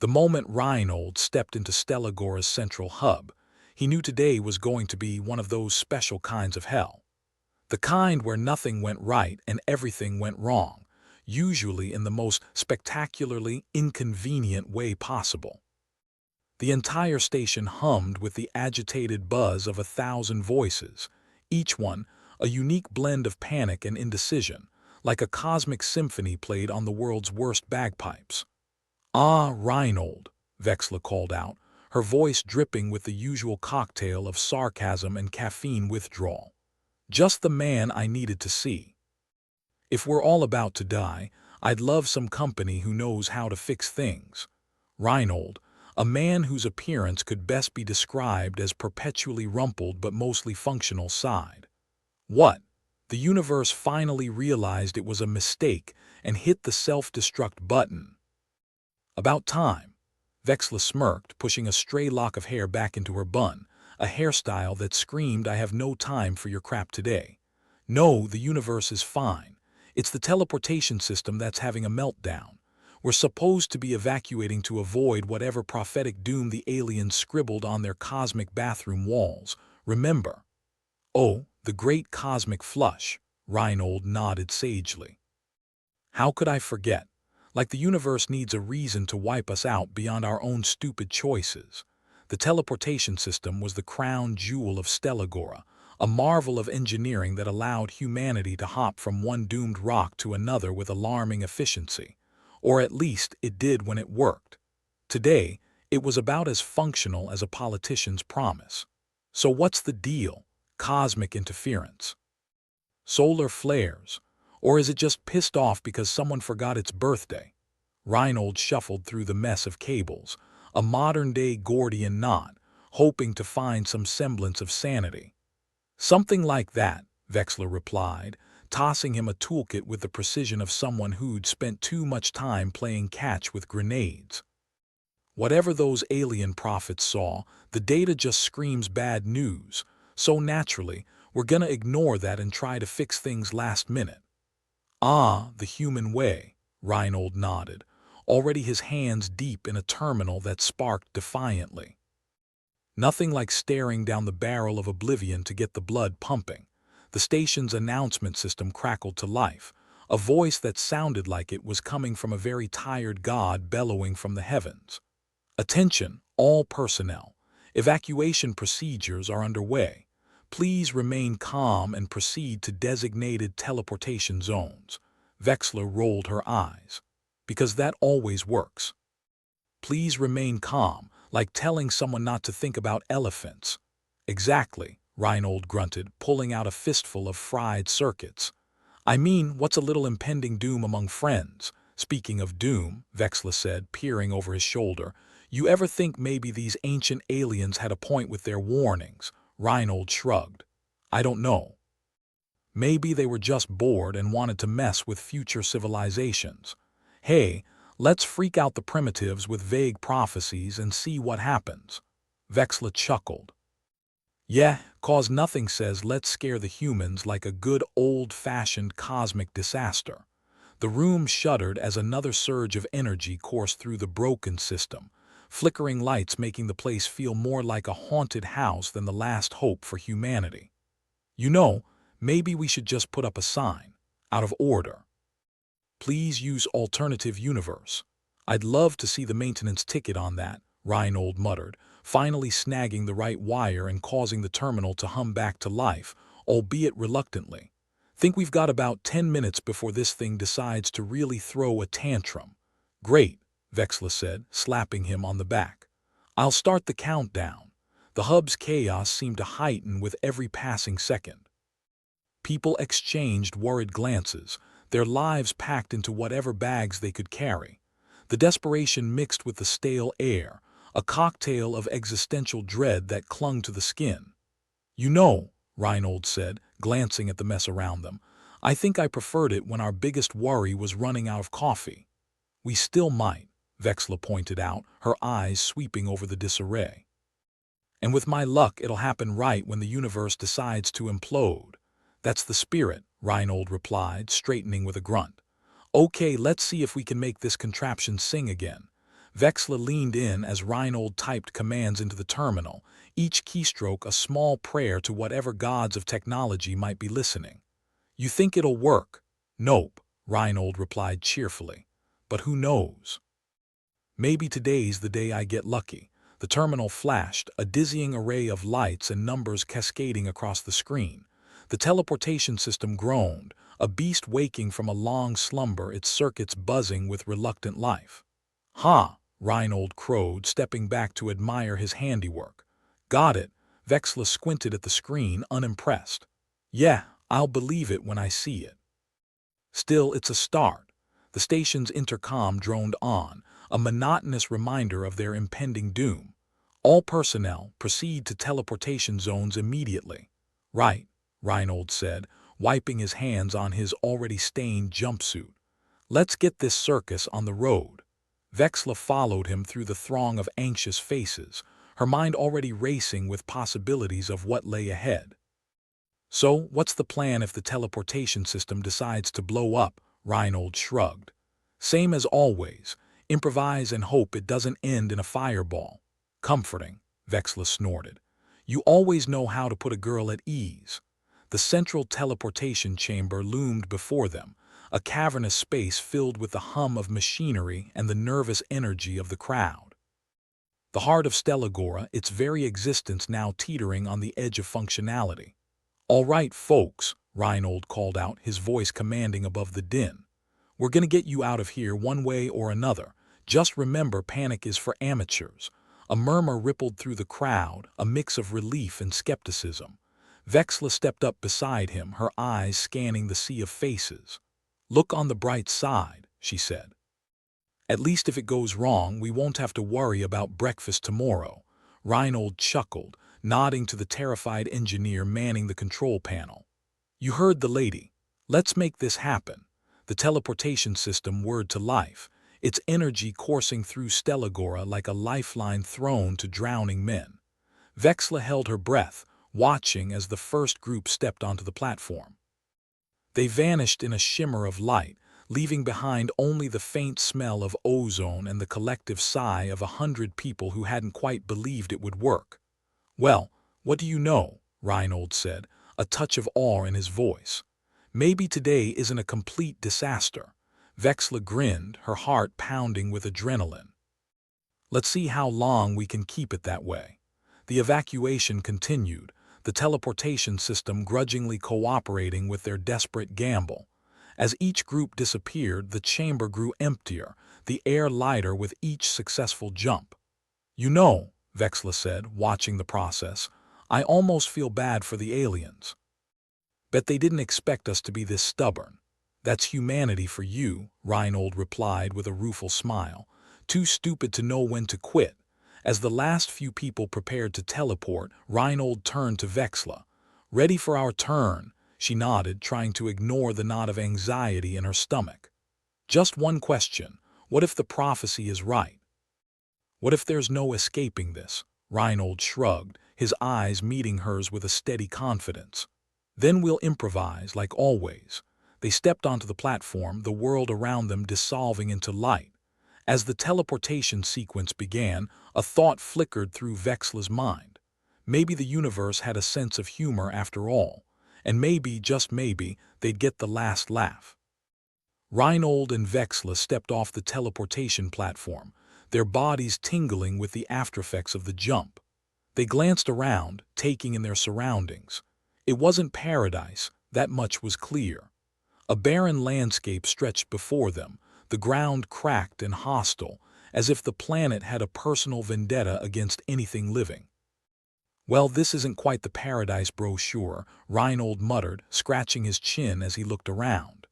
The moment Reinhold stepped into Stellagora's central hub, he knew today was going to be one of those special kinds of hell. The kind where nothing went right and everything went wrong, usually in the most spectacularly inconvenient way possible. The entire station hummed with the agitated buzz of 1,000 voices, each one a unique blend of panic and indecision, like a cosmic symphony played on the world's worst bagpipes. "Ah, Reinhold," Vexla called out, her voice dripping with the usual cocktail of sarcasm and caffeine withdrawal. "Just the man I needed to see. If we're all about to die, I'd love some company who knows how to fix things." Reinhold, a man whose appearance could best be described as perpetually rumpled but mostly functional, sighed. What? The universe finally realized it was a mistake and hit the self-destruct button. "About time." Vexla smirked, pushing a stray lock of hair back into her bun, a hairstyle that screamed, "I have no time for your crap today." "No, the universe is fine. It's the teleportation system that's having a meltdown. We're supposed to be evacuating to avoid whatever prophetic doom the aliens scribbled on their cosmic bathroom walls. Remember?" "Oh, the great cosmic flush," Reinhold nodded sagely. "How could I forget? Like the universe needs a reason to wipe us out beyond our own stupid choices." The teleportation system was the crown jewel of Stellagora, a marvel of engineering that allowed humanity to hop from one doomed rock to another with alarming efficiency. Or at least it did when it worked. Today, it was about as functional as a politician's promise. So what's the deal? Cosmic interference? Solar flares? Or is it just pissed off because someone forgot its birthday? Reinhold shuffled through the mess of cables, a modern-day Gordian knot, hoping to find some semblance of sanity. "Something like that," Vexla replied, tossing him a toolkit with the precision of someone who'd spent too much time playing catch with grenades. "Whatever those alien prophets saw, the data just screams bad news, so naturally, we're gonna ignore that and try to fix things last minute." "Ah, the human way," Reinhold nodded, already his hands deep in a terminal that sparked defiantly. Nothing like staring down the barrel of oblivion to get the blood pumping. The station's announcement system crackled to life, a voice that sounded like it was coming from a very tired god bellowing from the heavens. "Attention, all personnel. Evacuation procedures are underway. Please remain calm and proceed to designated teleportation zones." Vexla rolled her eyes. "Because that always works." "Please remain calm, like telling someone not to think about elephants." "Exactly," Reinhold grunted, pulling out a fistful of fried circuits. "I mean, what's a little impending doom among friends?" "Speaking of doom," Vexla said, peering over his shoulder, "you ever think maybe these ancient aliens had a point with their warnings?" Reinhold shrugged. "I don't know. Maybe they were just bored and wanted to mess with future civilizations. Hey, let's freak out the primitives with vague prophecies and see what happens." Vexla chuckled. "Yeah, 'cause nothing says let's scare the humans like a good old-fashioned cosmic disaster." The room shuddered as another surge of energy coursed through the broken system, flickering lights making the place feel more like a haunted house than the last hope for humanity. "You know, maybe we should just put up a sign. Out of order. Please use alternative universe." "I'd love to see the maintenance ticket on that," Reinhold muttered, finally snagging the right wire and causing the terminal to hum back to life, albeit reluctantly. "Think we've got about 10 minutes before this thing decides to really throw a tantrum." "Great," Vexla said, slapping him on the back. "I'll start the countdown." The hub's chaos seemed to heighten with every passing second. People exchanged worried glances, their lives packed into whatever bags they could carry. The desperation mixed with the stale air, a cocktail of existential dread that clung to the skin. "You know," Reinhold said, glancing at the mess around them, "I think I preferred it when our biggest worry was running out of coffee." "We still might," Vexla pointed out, her eyes sweeping over the disarray. "And with my luck, it'll happen right when the universe decides to implode." "That's the spirit," Reinhold replied, straightening with a grunt. "Okay, let's see if we can make this contraption sing again." Vexla leaned in as Reinhold typed commands into the terminal, each keystroke a small prayer to whatever gods of technology might be listening. "You think it'll work?" "Nope," Reinhold replied cheerfully. "But who knows? Maybe today's the day I get lucky." The terminal flashed, a dizzying array of lights and numbers cascading across the screen. The teleportation system groaned, a beast waking from a long slumber, its circuits buzzing with reluctant life. "Ha!" Reinhold crowed, stepping back to admire his handiwork. "Got it." Vexla squinted at the screen, unimpressed. "Yeah, I'll believe it when I see it." Still, it's a start. The station's intercom droned on, a monotonous reminder of their impending doom. "All personnel, proceed to teleportation zones immediately." "Right," Reinhold said, wiping his hands on his already stained jumpsuit. "Let's get this circus on the road." Vexla followed him through the throng of anxious faces, her mind already racing with possibilities of what lay ahead. "So, what's the plan if the teleportation system decides to blow up?" Reinhold shrugged. "Same as always. Improvise and hope it doesn't end in a fireball." "Comforting," Vexla snorted. "You always know how to put a girl at ease." The central teleportation chamber loomed before them, a cavernous space filled with the hum of machinery and the nervous energy of the crowd. The heart of Stellagora, its very existence now teetering on the edge of functionality. "All right, folks," Reinhold called out, his voice commanding above the din. "We're gonna get you out of here one way or another. Just remember, panic is for amateurs." A murmur rippled through the crowd, a mix of relief and skepticism. Vexla stepped up beside him, her eyes scanning the sea of faces. "Look on the bright side," she said. "At least if it goes wrong, we won't have to worry about breakfast tomorrow." Reinhold chuckled, nodding to the terrified engineer manning the control panel. "You heard the lady. Let's make this happen." The teleportation system whirred to life, its energy coursing through Stellagora like a lifeline thrown to drowning men. Vexla held her breath, watching as the first group stepped onto the platform. They vanished in a shimmer of light, leaving behind only the faint smell of ozone and the collective sigh of 100 people who hadn't quite believed it would work. "Well, what do you know?" Reinhold said, a touch of awe in his voice. "Maybe today isn't a complete disaster." Vexla grinned, her heart pounding with adrenaline. "Let's see how long we can keep it that way." The evacuation continued, the teleportation system grudgingly cooperating with their desperate gamble. As each group disappeared, the chamber grew emptier, the air lighter with each successful jump. "You know," Vexla said, watching the process, "I almost feel bad for the aliens. Bet they didn't expect us to be this stubborn." "That's humanity for you," Reinhold replied with a rueful smile. "Too stupid to know when to quit." As the last few people prepared to teleport, Reinhold turned to Vexla. "Ready for our turn?" She nodded, trying to ignore the knot of anxiety in her stomach. "Just one question. What if the prophecy is right? What if there's no escaping this?" Reinhold shrugged, his eyes meeting hers with a steady confidence. "Then we'll improvise, like always." They stepped onto the platform, the world around them dissolving into light. As the teleportation sequence began, a thought flickered through Vexla's mind. Maybe the universe had a sense of humor after all, and maybe, just maybe, they'd get the last laugh. Reinhold and Vexla stepped off the teleportation platform, their bodies tingling with the aftereffects of the jump. They glanced around, taking in their surroundings. It wasn't paradise, that much was clear. A barren landscape stretched before them, the ground cracked and hostile, as if the planet had a personal vendetta against anything living. "Well, this isn't quite the paradise brochure," Reinhold muttered, scratching his chin as he looked around.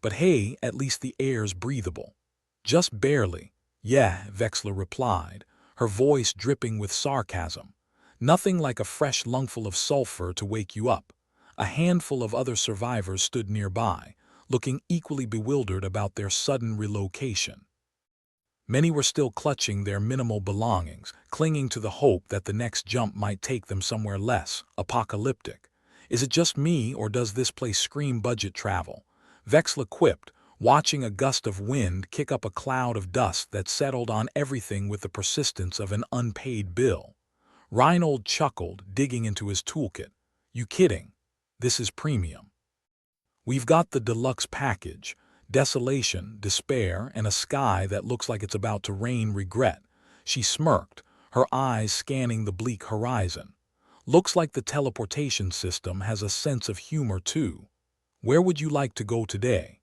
"But hey, at least the air's breathable." "Just barely." "Yeah," Vexla replied, her voice dripping with sarcasm. "Nothing like a fresh lungful of sulfur to wake you up." A handful of other survivors stood nearby, looking equally bewildered about their sudden relocation. Many were still clutching their minimal belongings, clinging to the hope that the next jump might take them somewhere less apocalyptic. "Is it just me, or does this place scream budget travel?" Vexla quipped, watching a gust of wind kick up a cloud of dust that settled on everything with the persistence of an unpaid bill. Reinhold chuckled, digging into his toolkit. You kidding? This is premium. We've got the deluxe package, desolation, despair, and a sky that looks like it's about to rain regret. She smirked, her eyes scanning the bleak horizon. Looks like the teleportation system has a sense of humor too. Where would you like to go today?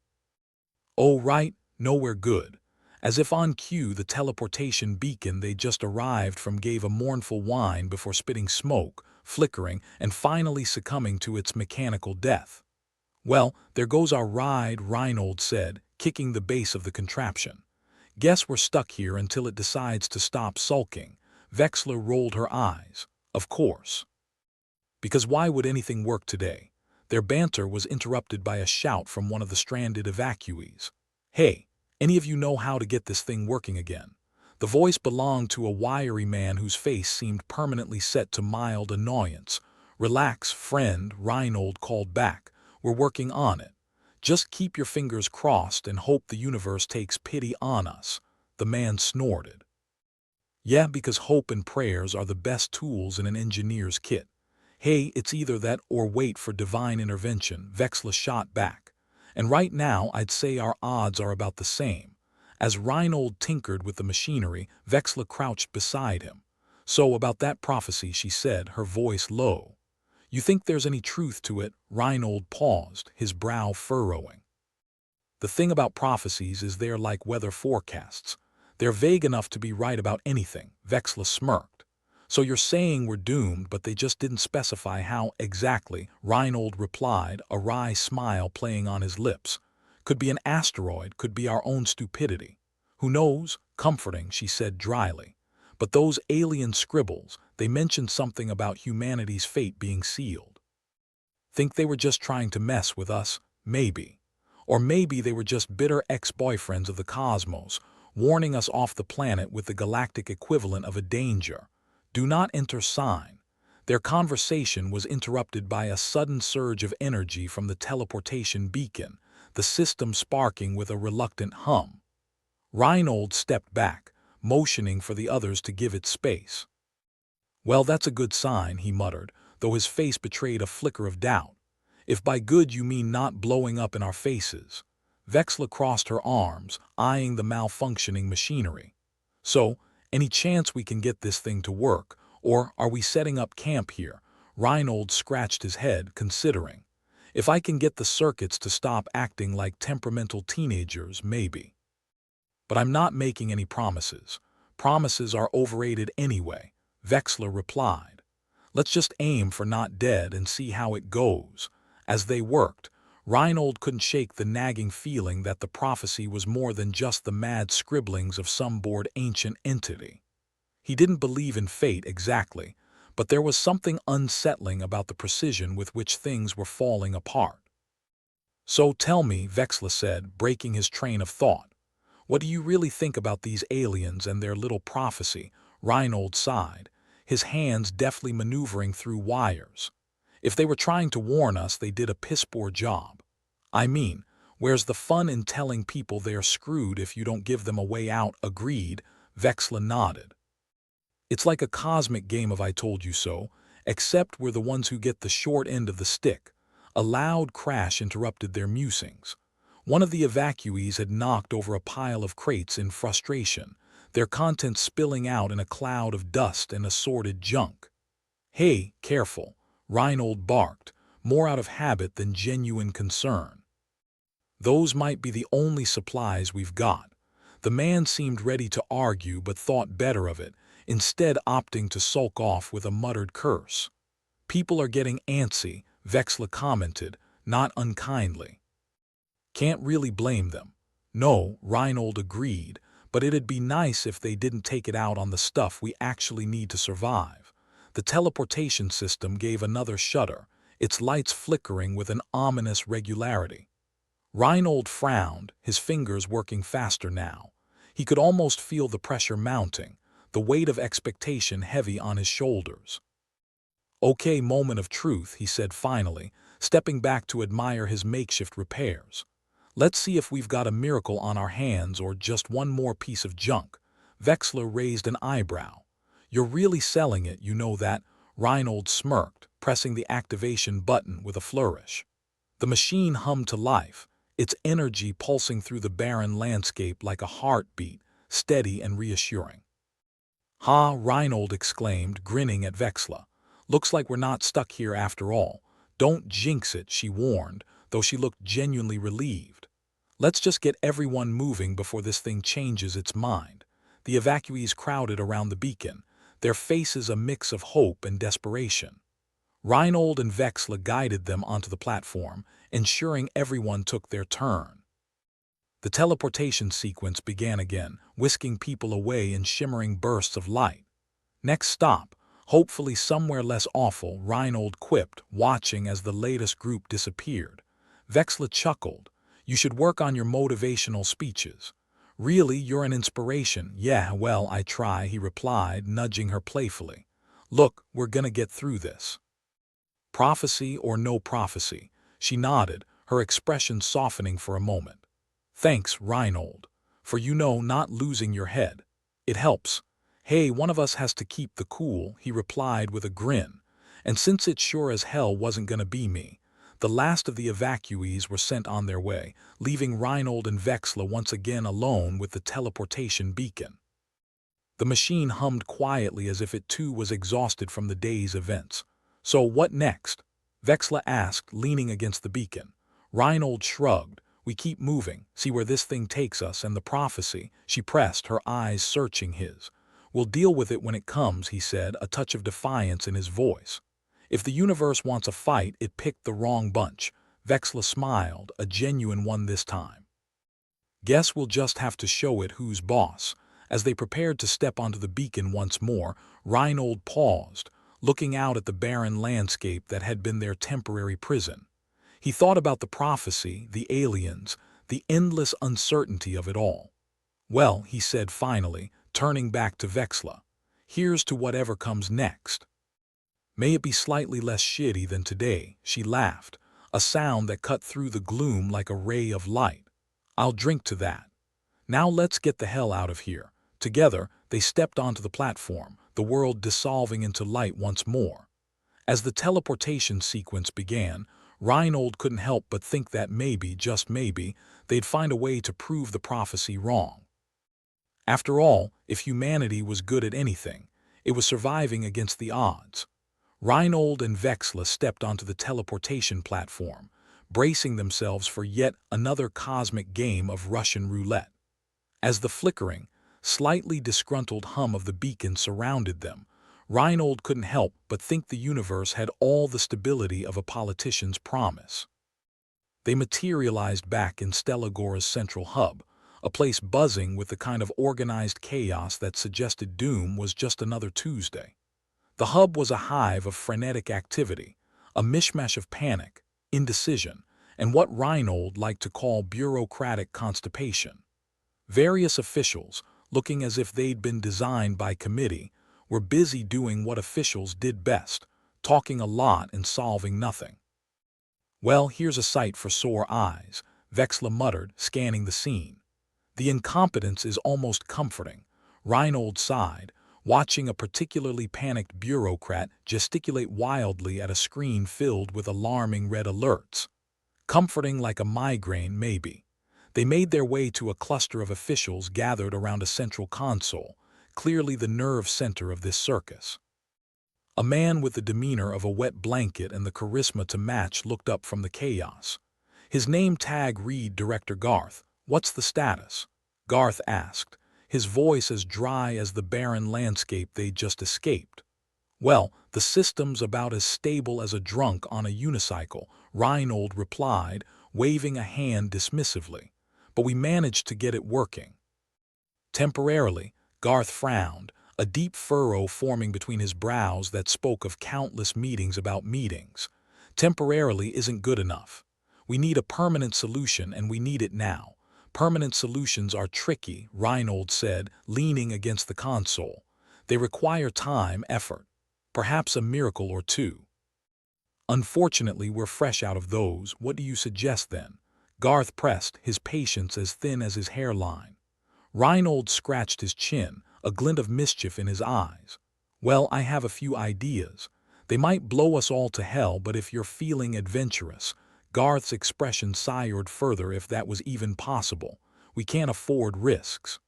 Oh, right, nowhere good. As if on cue, the teleportation beacon they just arrived from gave a mournful whine before spitting smoke, flickering, and finally succumbing to its mechanical death. Well, there goes our ride, Reinhold said, kicking the base of the contraption. Guess we're stuck here until it decides to stop sulking. Vexler rolled her eyes. Of course. Because why would anything work today? Their banter was interrupted by a shout from one of the stranded evacuees. Hey, any of you know how to get this thing working again? The voice belonged to a wiry man whose face seemed permanently set to mild annoyance. Relax, friend, Reinhold called back. We're working on it. Just keep your fingers crossed and hope the universe takes pity on us. The man snorted. Yeah, because hope and prayers are the best tools in an engineer's kit. Hey, it's either that or wait for divine intervention, Vexla shot back. And right now, I'd say our odds are about the same. As Reinhold tinkered with the machinery, Vexla crouched beside him. So about that prophecy, she said, her voice low. You think there's any truth to it? Reinhold paused, his brow furrowing. The thing about prophecies is they're like weather forecasts. They're vague enough to be right about anything, Vexla smirked. So you're saying we're doomed, but they just didn't specify how exactly, Reinhold replied, a wry smile playing on his lips. Could be an asteroid, could be our own stupidity. Who knows? Comforting, she said dryly. But those alien scribbles, they mentioned something about humanity's fate being sealed. Think they were just trying to mess with us? Maybe. Or maybe they were just bitter ex-boyfriends of the cosmos, warning us off the planet with the galactic equivalent of a danger. Do not enter sign. Their conversation was interrupted by a sudden surge of energy from the teleportation beacon, the system sparking with a reluctant hum. Reinhold stepped back, motioning for the others to give it space. Well, that's a good sign, he muttered, though his face betrayed a flicker of doubt. If by good you mean not blowing up in our faces. Vexla crossed her arms, eyeing the malfunctioning machinery. So, any chance we can get this thing to work, or are we setting up camp here? Reinhold scratched his head, considering. If I can get the circuits to stop acting like temperamental teenagers, maybe. But I'm not making any promises. Promises are overrated anyway, Vexla replied. Let's just aim for not dead and see how it goes. As they worked, Reinhold couldn't shake the nagging feeling that the prophecy was more than just the mad scribblings of some bored ancient entity. He didn't believe in fate exactly, but there was something unsettling about the precision with which things were falling apart. So tell me, Vexla said, breaking his train of thought. What do you really think about these aliens and their little prophecy? Reinhold sighed, his hands deftly maneuvering through wires. If they were trying to warn us, they did a piss-poor job. I mean, where's the fun in telling people they're screwed if you don't give them a way out? Agreed, Vexla nodded. It's like a cosmic game of I told you so, except we're the ones who get the short end of the stick. A loud crash interrupted their musings. One of the evacuees had knocked over a pile of crates in frustration, their contents spilling out in a cloud of dust and assorted junk. Hey, careful, Reinhold barked, more out of habit than genuine concern. Those might be the only supplies we've got. The man seemed ready to argue but thought better of it, instead opting to sulk off with a muttered curse. People are getting antsy, Vexla commented, not unkindly. Can't really blame them. No, Reinhold agreed, but it'd be nice if they didn't take it out on the stuff we actually need to survive. The teleportation system gave another shudder, its lights flickering with an ominous regularity. Reinhold frowned, his fingers working faster now. He could almost feel the pressure mounting, the weight of expectation heavy on his shoulders. Okay, moment of truth, he said finally, stepping back to admire his makeshift repairs. Let's see if we've got a miracle on our hands or just one more piece of junk. Vexla raised an eyebrow. You're really selling it, you know that? Reinhold smirked, pressing the activation button with a flourish. The machine hummed to life, its energy pulsing through the barren landscape like a heartbeat, steady and reassuring. Ha, Reinhold exclaimed, grinning at Vexla. Looks like we're not stuck here after all. Don't jinx it, she warned, though she looked genuinely relieved. Let's just get everyone moving before this thing changes its mind. The evacuees crowded around the beacon, their faces a mix of hope and desperation. Reinhold and Vexla guided them onto the platform, ensuring everyone took their turn. The teleportation sequence began again, whisking people away in shimmering bursts of light. Next stop, hopefully somewhere less awful, Reinhold quipped, watching as the latest group disappeared. Vexla chuckled. You should work on your motivational speeches. Really, you're an inspiration. Yeah, well, I try, he replied, nudging her playfully. Look, we're gonna get through this. Prophecy or no prophecy, she nodded, her expression softening for a moment. Thanks, Reinhold, for not losing your head. It helps. Hey, one of us has to keep the cool, he replied with a grin. And since it sure as hell wasn't gonna be me, the last of the evacuees were sent on their way, leaving Reinhold and Vexla once again alone with the teleportation beacon. The machine hummed quietly as if it too was exhausted from the day's events. So what next? Vexla asked, leaning against the beacon. Reinhold shrugged. We keep moving, see where this thing takes us, and the prophecy, she pressed, her eyes searching his. We'll deal with it when it comes, he said, a touch of defiance in his voice. If the universe wants a fight, it picked the wrong bunch. Vexla smiled, a genuine one this time. Guess we'll just have to show it who's boss. As they prepared to step onto the beacon once more, Reinhold paused, looking out at the barren landscape that had been their temporary prison. He thought about the prophecy, the aliens, the endless uncertainty of it all. Well, he said finally, turning back to Vexla, here's to whatever comes next. May it be slightly less shitty than today, she laughed, a sound that cut through the gloom like a ray of light. I'll drink to that. Now let's get the hell out of here. Together, they stepped onto the platform, the world dissolving into light once more. As the teleportation sequence began, Reinhold couldn't help but think that maybe, just maybe, they'd find a way to prove the prophecy wrong. After all, if humanity was good at anything, it was surviving against the odds. Reinhold and Vexla stepped onto the teleportation platform, bracing themselves for yet another cosmic game of Russian roulette. As the flickering, slightly disgruntled hum of the beacon surrounded them, Reinhold couldn't help but think the universe had all the stability of a politician's promise. They materialized back in Stellagora's central hub, a place buzzing with the kind of organized chaos that suggested doom was just another Tuesday. The hub was a hive of frenetic activity, a mishmash of panic, indecision, and what Reinhold liked to call bureaucratic constipation. Various officials, looking as if they'd been designed by committee, were busy doing what officials did best, talking a lot and solving nothing. Well, here's a sight for sore eyes, Vexla muttered, scanning the scene. The incompetence is almost comforting, Reinhold sighed, watching a particularly panicked bureaucrat gesticulate wildly at a screen filled with alarming red alerts. Comforting like a migraine, maybe. They made their way to a cluster of officials gathered around a central console, clearly the nerve center of this circus. A man with the demeanor of a wet blanket and the charisma to match looked up from the chaos. His name tag read Director Garth. What's the status? Garth asked, his voice as dry as the barren landscape they'd just escaped. Well, the system's about as stable as a drunk on a unicycle, Reinhold replied, waving a hand dismissively. But we managed to get it working. Temporarily, Garth frowned, a deep furrow forming between his brows that spoke of countless meetings about meetings. Temporarily isn't good enough. We need a permanent solution, and we need it now. Permanent solutions are tricky, Reinhold said, leaning against the console. They require time, effort, perhaps a miracle or two. Unfortunately, we're fresh out of those. What do you suggest then? Garth pressed, his patience as thin as his hairline. Reinhold scratched his chin, a glint of mischief in his eyes. Well, I have a few ideas. They might blow us all to hell, but if you're feeling adventurous, Garth's expression soured further if that was even possible. We can't afford risks.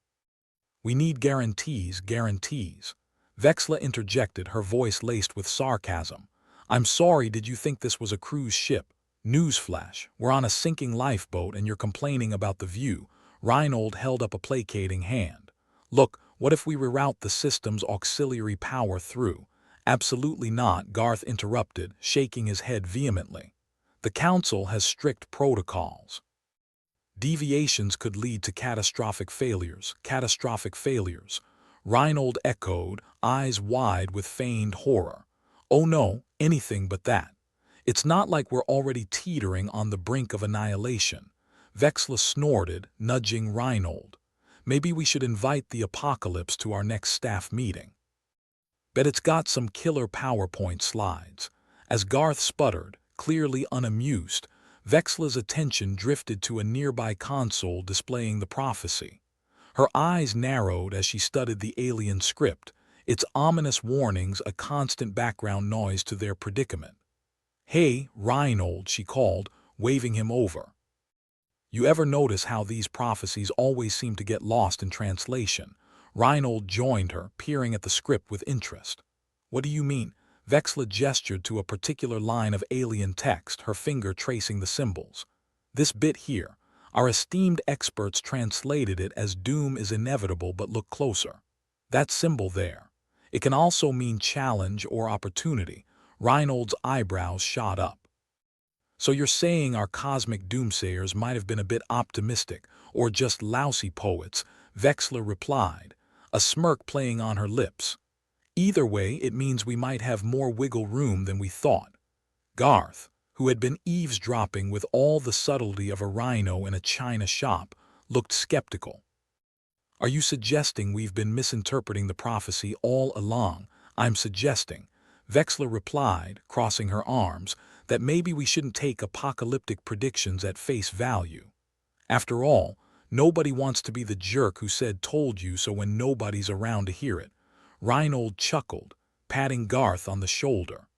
We need guarantees, guarantees. Vexla interjected, her voice laced with sarcasm. I'm sorry, did you think this was a cruise ship? Newsflash, we're on a sinking lifeboat and you're complaining about the view. Reinhold held up a placating hand. Look, what if we reroute the system's auxiliary power through? Absolutely not, Garth interrupted, shaking his head vehemently. The Council has strict protocols. Deviations could lead to catastrophic failures, catastrophic failures. Reinhold echoed, eyes wide with feigned horror. Oh no, anything but that. It's not like we're already teetering on the brink of annihilation. Vexla snorted, nudging Reinhold. Maybe we should invite the apocalypse to our next staff meeting. Bet it's got some killer PowerPoint slides. As Garth sputtered, clearly unamused, Vexla's attention drifted to a nearby console displaying the prophecy. Her eyes narrowed as she studied the alien script, its ominous warnings a constant background noise to their predicament. Hey, Reinhold, she called, waving him over. You ever notice how these prophecies always seem to get lost in translation? Reinhold joined her, peering at the script with interest. What do you mean? Vexla gestured to a particular line of alien text, her finger tracing the symbols. This bit here. Our esteemed experts translated it as doom is inevitable, but look closer. That symbol there. It can also mean challenge or opportunity. Reinhold's eyebrows shot up. So you're saying our cosmic doomsayers might have been a bit optimistic, or just lousy poets, Vexla replied, a smirk playing on her lips. Either way, it means we might have more wiggle room than we thought. Garth, who had been eavesdropping with all the subtlety of a rhino in a china shop, looked skeptical. Are you suggesting we've been misinterpreting the prophecy all along? I'm suggesting, Vexla replied, crossing her arms, that maybe we shouldn't take apocalyptic predictions at face value. After all, nobody wants to be the jerk who said told you so when nobody's around to hear it. Reinhold chuckled, patting Garth on the shoulder.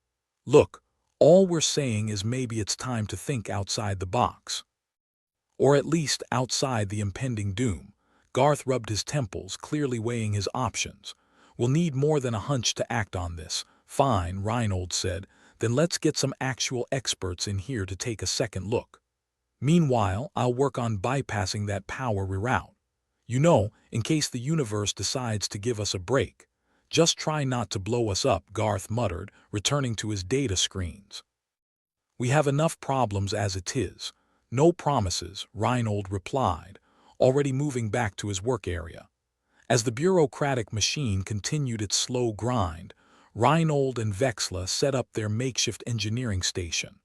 Look, all we're saying is maybe it's time to think outside the box. Or at least outside the impending doom. Garth rubbed his temples, clearly weighing his options. We'll need more than a hunch to act on this. Fine, Reinhold said. Then let's get some actual experts in here to take a second look. Meanwhile, I'll work on bypassing that power reroute. You know, in case the universe decides to give us a break. Just try not to blow us up, Garth muttered, returning to his data screens. We have enough problems as it is. No promises, Reinhold replied, already moving back to his work area. As the bureaucratic machine continued its slow grind, Reinhold and Vexla set up their makeshift engineering station.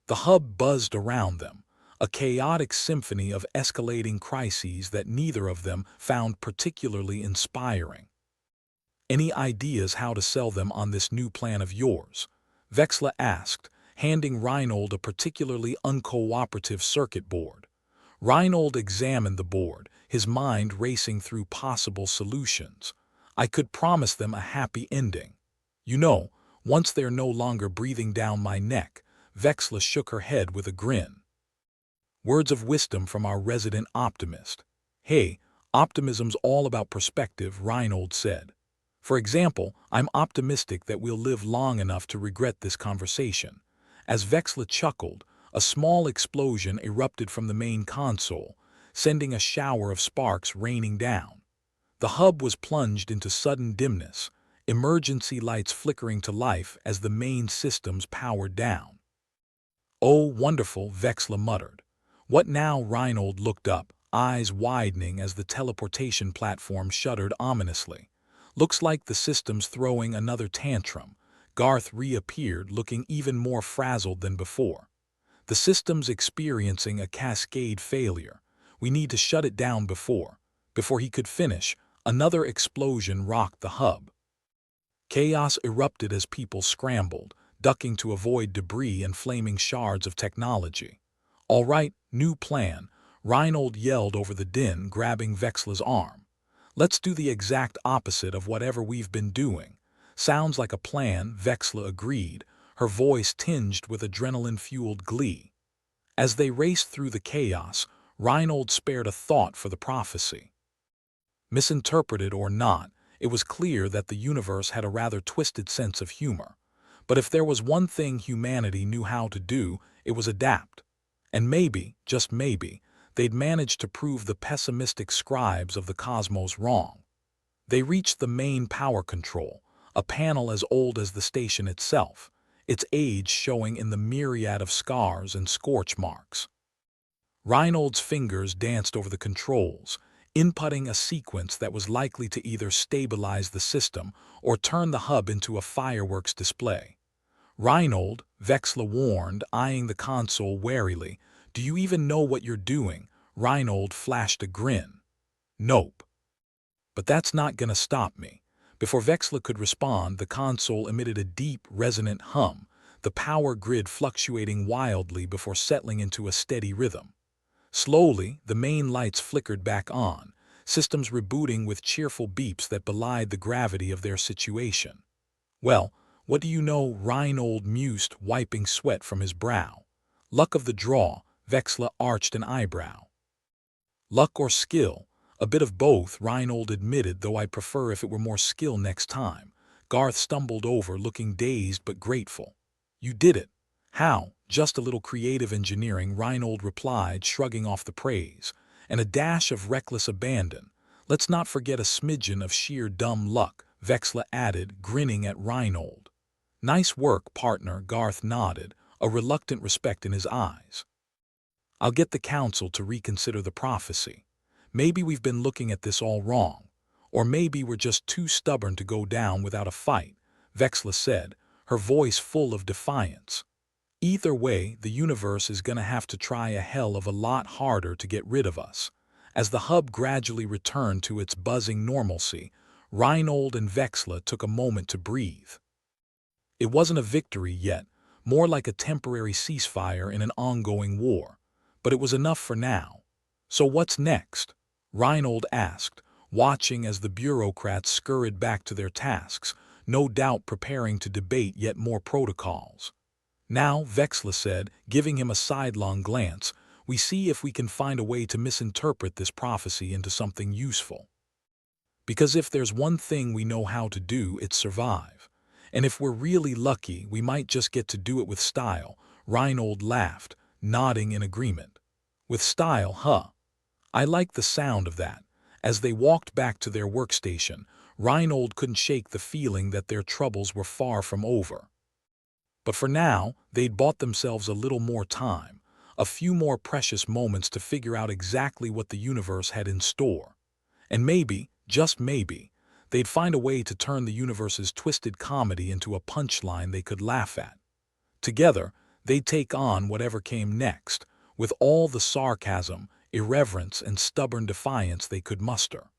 The hub buzzed around them, a chaotic symphony of escalating crises that neither of them found particularly inspiring. Any ideas how to sell them on this new plan of yours? Vexla asked, handing Reinhold a particularly uncooperative circuit board. Reinhold examined the board, his mind racing through possible solutions. I could promise them a happy ending. You know, once they're no longer breathing down my neck, Vexla shook her head with a grin. Words of wisdom from our resident optimist. Hey, optimism's all about perspective, Reinhold said. For example, I'm optimistic that we'll live long enough to regret this conversation. As Vexla chuckled, a small explosion erupted from the main console, sending a shower of sparks raining down. The hub was plunged into sudden dimness, emergency lights flickering to life as the main systems powered down. Oh, wonderful, Vexla muttered. What now? Reinhold looked up, eyes widening as the teleportation platform shuddered ominously. Looks like the system's throwing another tantrum. Garth reappeared, looking even more frazzled than before. The system's experiencing a cascade failure. We need to shut it down before he could finish, another explosion rocked the hub. Chaos erupted as people scrambled, ducking to avoid debris and flaming shards of technology. "All right, new plan," Reinhold yelled over the din, grabbing Vexla's arm. "Let's do the exact opposite of whatever we've been doing." "Sounds like a plan," Vexla agreed, her voice tinged with adrenaline-fueled glee. As they raced through the chaos, Reinhold spared a thought for the prophecy. Misinterpreted or not, it was clear that the universe had a rather twisted sense of humor. But if there was one thing humanity knew how to do, it was adapt. And maybe, just maybe, they'd managed to prove the pessimistic scribes of the cosmos wrong. They reached the main power control, a panel as old as the station itself, its age showing in the myriad of scars and scorch marks. Reinhold's fingers danced over the controls, inputting a sequence that was likely to either stabilize the system or turn the hub into a fireworks display. "Reinhold," Vexla warned, eyeing the console warily, "do you even know what you're doing?" Reinhold flashed a grin. "Nope. But that's not gonna stop me." Before Vexla could respond, the console emitted a deep, resonant hum, the power grid fluctuating wildly before settling into a steady rhythm. Slowly, the main lights flickered back on, systems rebooting with cheerful beeps that belied the gravity of their situation. "Well, what do you know?" Reinhold mused, wiping sweat from his brow. "Luck of the draw," Vexla arched an eyebrow. "Luck or skill?" "A bit of both," Reinhold admitted, "though I'd prefer if it were more skill next time." Garth stumbled over, looking dazed but grateful. "You did it." "How?" "Just a little creative engineering," Reinhold replied, shrugging off the praise. "And a dash of reckless abandon. Let's not forget a smidgen of sheer dumb luck," Vexla added, grinning at Reinhold. "Nice work, partner," Garth nodded, a reluctant respect in his eyes. "I'll get the council to reconsider the prophecy. Maybe we've been looking at this all wrong. Or maybe we're just too stubborn to go down without a fight," Vexla said, her voice full of defiance. "Either way, the universe is gonna have to try a hell of a lot harder to get rid of us." As the hub gradually returned to its buzzing normalcy, Reinhold and Vexla took a moment to breathe. It wasn't a victory yet, more like a temporary ceasefire in an ongoing war. But it was enough for now. "So what's next?" Reinhold asked, watching as the bureaucrats scurried back to their tasks, no doubt preparing to debate yet more protocols. "Now," Vexla said, giving him a sidelong glance, "we see if we can find a way to misinterpret this prophecy into something useful. Because if there's one thing we know how to do, it's survive. And if we're really lucky, we might just get to do it with style." Reinhold laughed, nodding in agreement. "With style, huh? I like the sound of that." As they walked back to their workstation, Reinhold couldn't shake the feeling that their troubles were far from over. But for now, they'd bought themselves a little more time, a few more precious moments to figure out exactly what the universe had in store. And maybe, just maybe, they'd find a way to turn the universe's twisted comedy into a punchline they could laugh at. Together, they'd take on whatever came next, with all the sarcasm, irreverence, and stubborn defiance they could muster.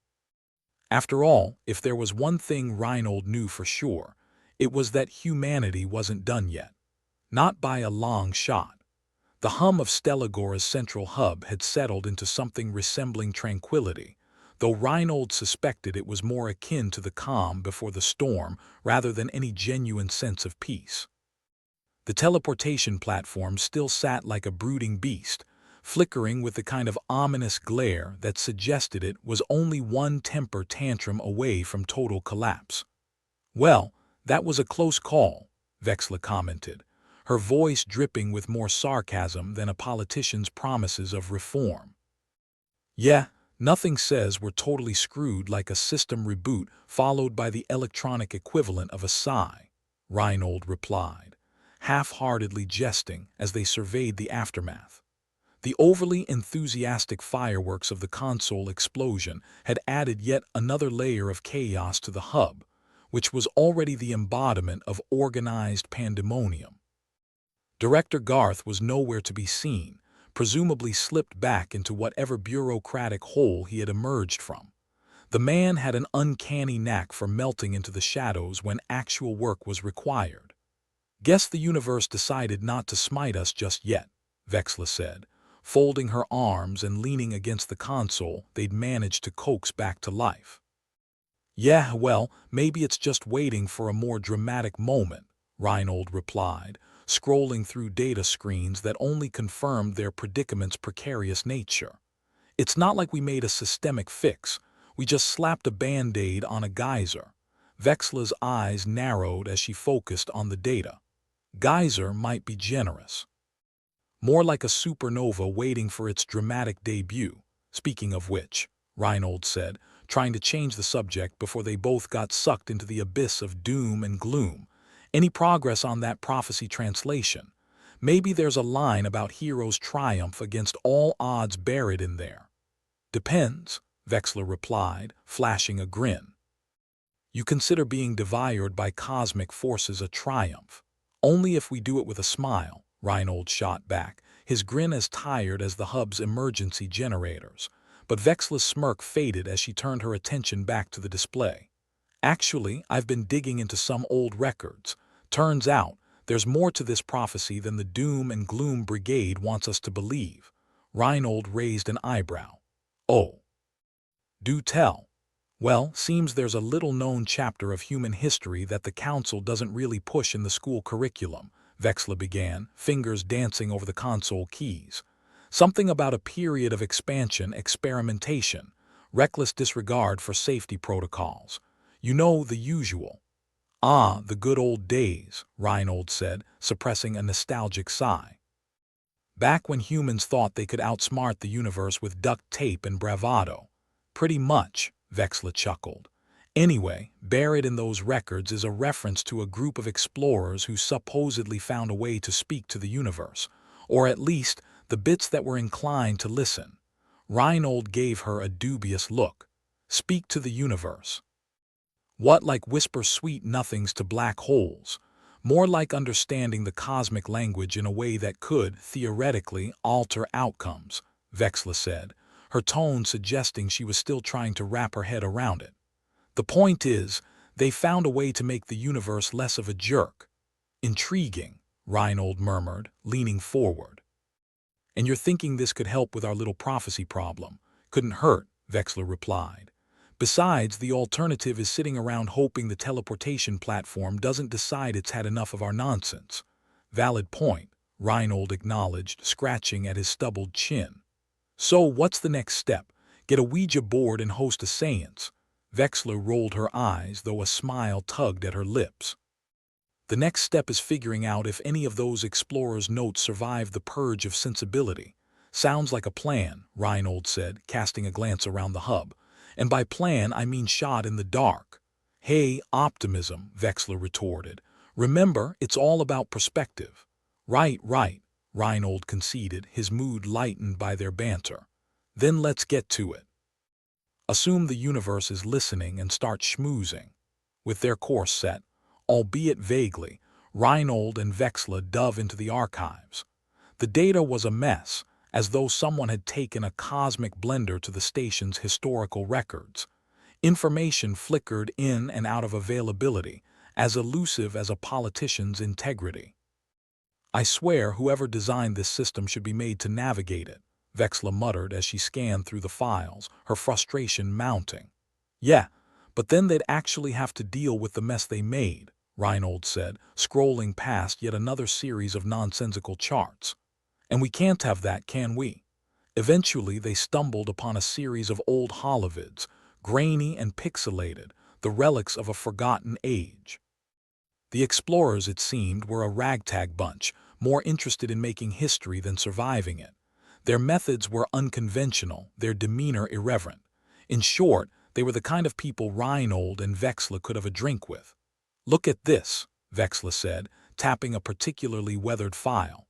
After all, if there was one thing Reinhold knew for sure, it was that humanity wasn't done yet. Not by a long shot. The hum of Stellagora's central hub had settled into something resembling tranquility, though Reinhold suspected it was more akin to the calm before the storm rather than any genuine sense of peace. The teleportation platform still sat like a brooding beast, flickering with the kind of ominous glare that suggested it was only one temper tantrum away from total collapse. "Well, that was a close call," Vexla commented, her voice dripping with more sarcasm than a politician's promises of reform. "Yeah, nothing says we're totally screwed like a system reboot followed by the electronic equivalent of a sigh," Reinhold replied, half-heartedly jesting as they surveyed the aftermath. The overly enthusiastic fireworks of the console explosion had added yet another layer of chaos to the hub, which was already the embodiment of organized pandemonium. Director Garth was nowhere to be seen, presumably slipped back into whatever bureaucratic hole he had emerged from. The man had an uncanny knack for melting into the shadows when actual work was required. "Guess the universe decided not to smite us just yet," Vexla said, folding her arms and leaning against the console they'd managed to coax back to life. "Yeah, well, maybe it's just waiting for a more dramatic moment," Reinhold replied, scrolling through data screens that only confirmed their predicament's precarious nature. "It's not like we made a systemic fix. We just slapped a Band-Aid on a geyser." Vexla's eyes narrowed as she focused on the data. Geyser might be generous. More like a supernova waiting for its dramatic debut. "Speaking of which," Reinhold said, trying to change the subject before they both got sucked into the abyss of doom and gloom, "any progress on that prophecy translation? Maybe there's a line about heroes' triumph against all odds buried in there." "Depends," Vexla replied, flashing a grin. "You consider being devoured by cosmic forces a triumph?" "Only if we do it with a smile," Reinhold shot back, his grin as tired as the hub's emergency generators. But Vexla's smirk faded as she turned her attention back to the display. "Actually, I've been digging into some old records. Turns out, there's more to this prophecy than the doom and gloom brigade wants us to believe." Reinhold raised an eyebrow. "Oh. Do tell." "Well, seems there's a little-known chapter of human history that the Council doesn't really push in the school curriculum," Vexla began, fingers dancing over the console keys. "Something about a period of expansion, experimentation, reckless disregard for safety protocols. You know, the usual." "Ah, the good old days," Reinhold said, suppressing a nostalgic sigh. "Back when humans thought they could outsmart the universe with duct tape and bravado." "Pretty much," Vexla chuckled. "Anyway, buried in those records is a reference to a group of explorers who supposedly found a way to speak to the universe, or at least the bits that were inclined to listen." Reinhold gave her a dubious look. "Speak to the universe? What, like whisper sweet nothings to black holes?" "More like understanding the cosmic language in a way that could, theoretically, alter outcomes," Vexla said, her tone suggesting she was still trying to wrap her head around it. "The point is, they found a way to make the universe less of a jerk." "Intriguing," Reinhold murmured, leaning forward. "And you're thinking this could help with our little prophecy problem?" "Couldn't hurt," Vexla replied. "Besides, the alternative is sitting around hoping the teleportation platform doesn't decide it's had enough of our nonsense." "Valid point," Reinhold acknowledged, scratching at his stubbled chin. "So what's the next step? Get a Ouija board and host a seance?" Vexla rolled her eyes, though a smile tugged at her lips. "The next step is figuring out if any of those explorers' notes survived the purge of sensibility." "Sounds like a plan," Reinhold said, casting a glance around the hub. "And by plan, I mean shot in the dark." "Hey, optimism," Vexla retorted. "Remember, it's all about perspective." Right, Reinhold conceded, his mood lightened by their banter. "Then let's get to it. Assume the universe is listening and start schmoozing." With their course set, albeit vaguely, Reinhold and Vexla dove into the archives. The data was a mess, as though someone had taken a cosmic blender to the station's historical records. Information flickered in and out of availability, as elusive as a politician's integrity. "I swear whoever designed this system should be made to navigate it," Vexla muttered as she scanned through the files, her frustration mounting. "Yeah, but then they'd actually have to deal with the mess they made," Reinhold said, scrolling past yet another series of nonsensical charts. "And we can't have that, can we?" Eventually they stumbled upon a series of old holovids, grainy and pixelated, the relics of a forgotten age. The explorers, it seemed, were a ragtag bunch, more interested in making history than surviving it. Their methods were unconventional, their demeanor irreverent. In short, they were the kind of people Reinhold and Vexla could have a drink with. "Look at this," Vexla said, tapping a particularly weathered file.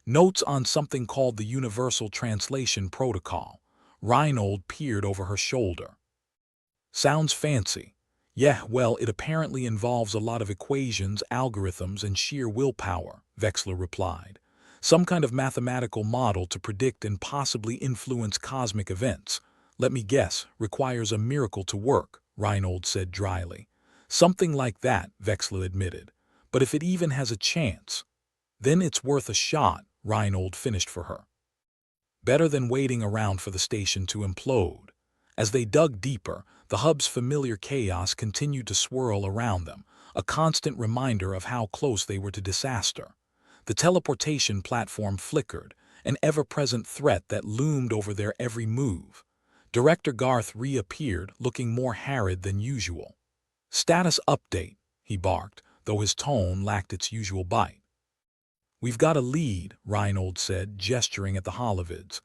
"Notes on something called the Universal Translation Protocol." Reinhold peered over her shoulder. "Sounds fancy." "Yeah, well, it apparently involves a lot of equations, algorithms, and sheer willpower," Vexla replied. "Some kind of mathematical model to predict and possibly influence cosmic events. Let me guess, requires a miracle to work," Reinhold said dryly. "Something like that," Vexla admitted. "But if it even has a chance, then it's worth a shot," Reinhold finished for her. better than waiting around for the station to implode. As they dug deeper, the hub's familiar chaos continued to swirl around them, a constant reminder of how close they were to disaster. The teleportation platform flickered, an ever-present threat that loomed over their every move. Director Garth reappeared, looking more harried than usual. "Status update," he barked, though his tone lacked its usual bite. "We've got a lead," Reinhold said, gesturing at the holovids.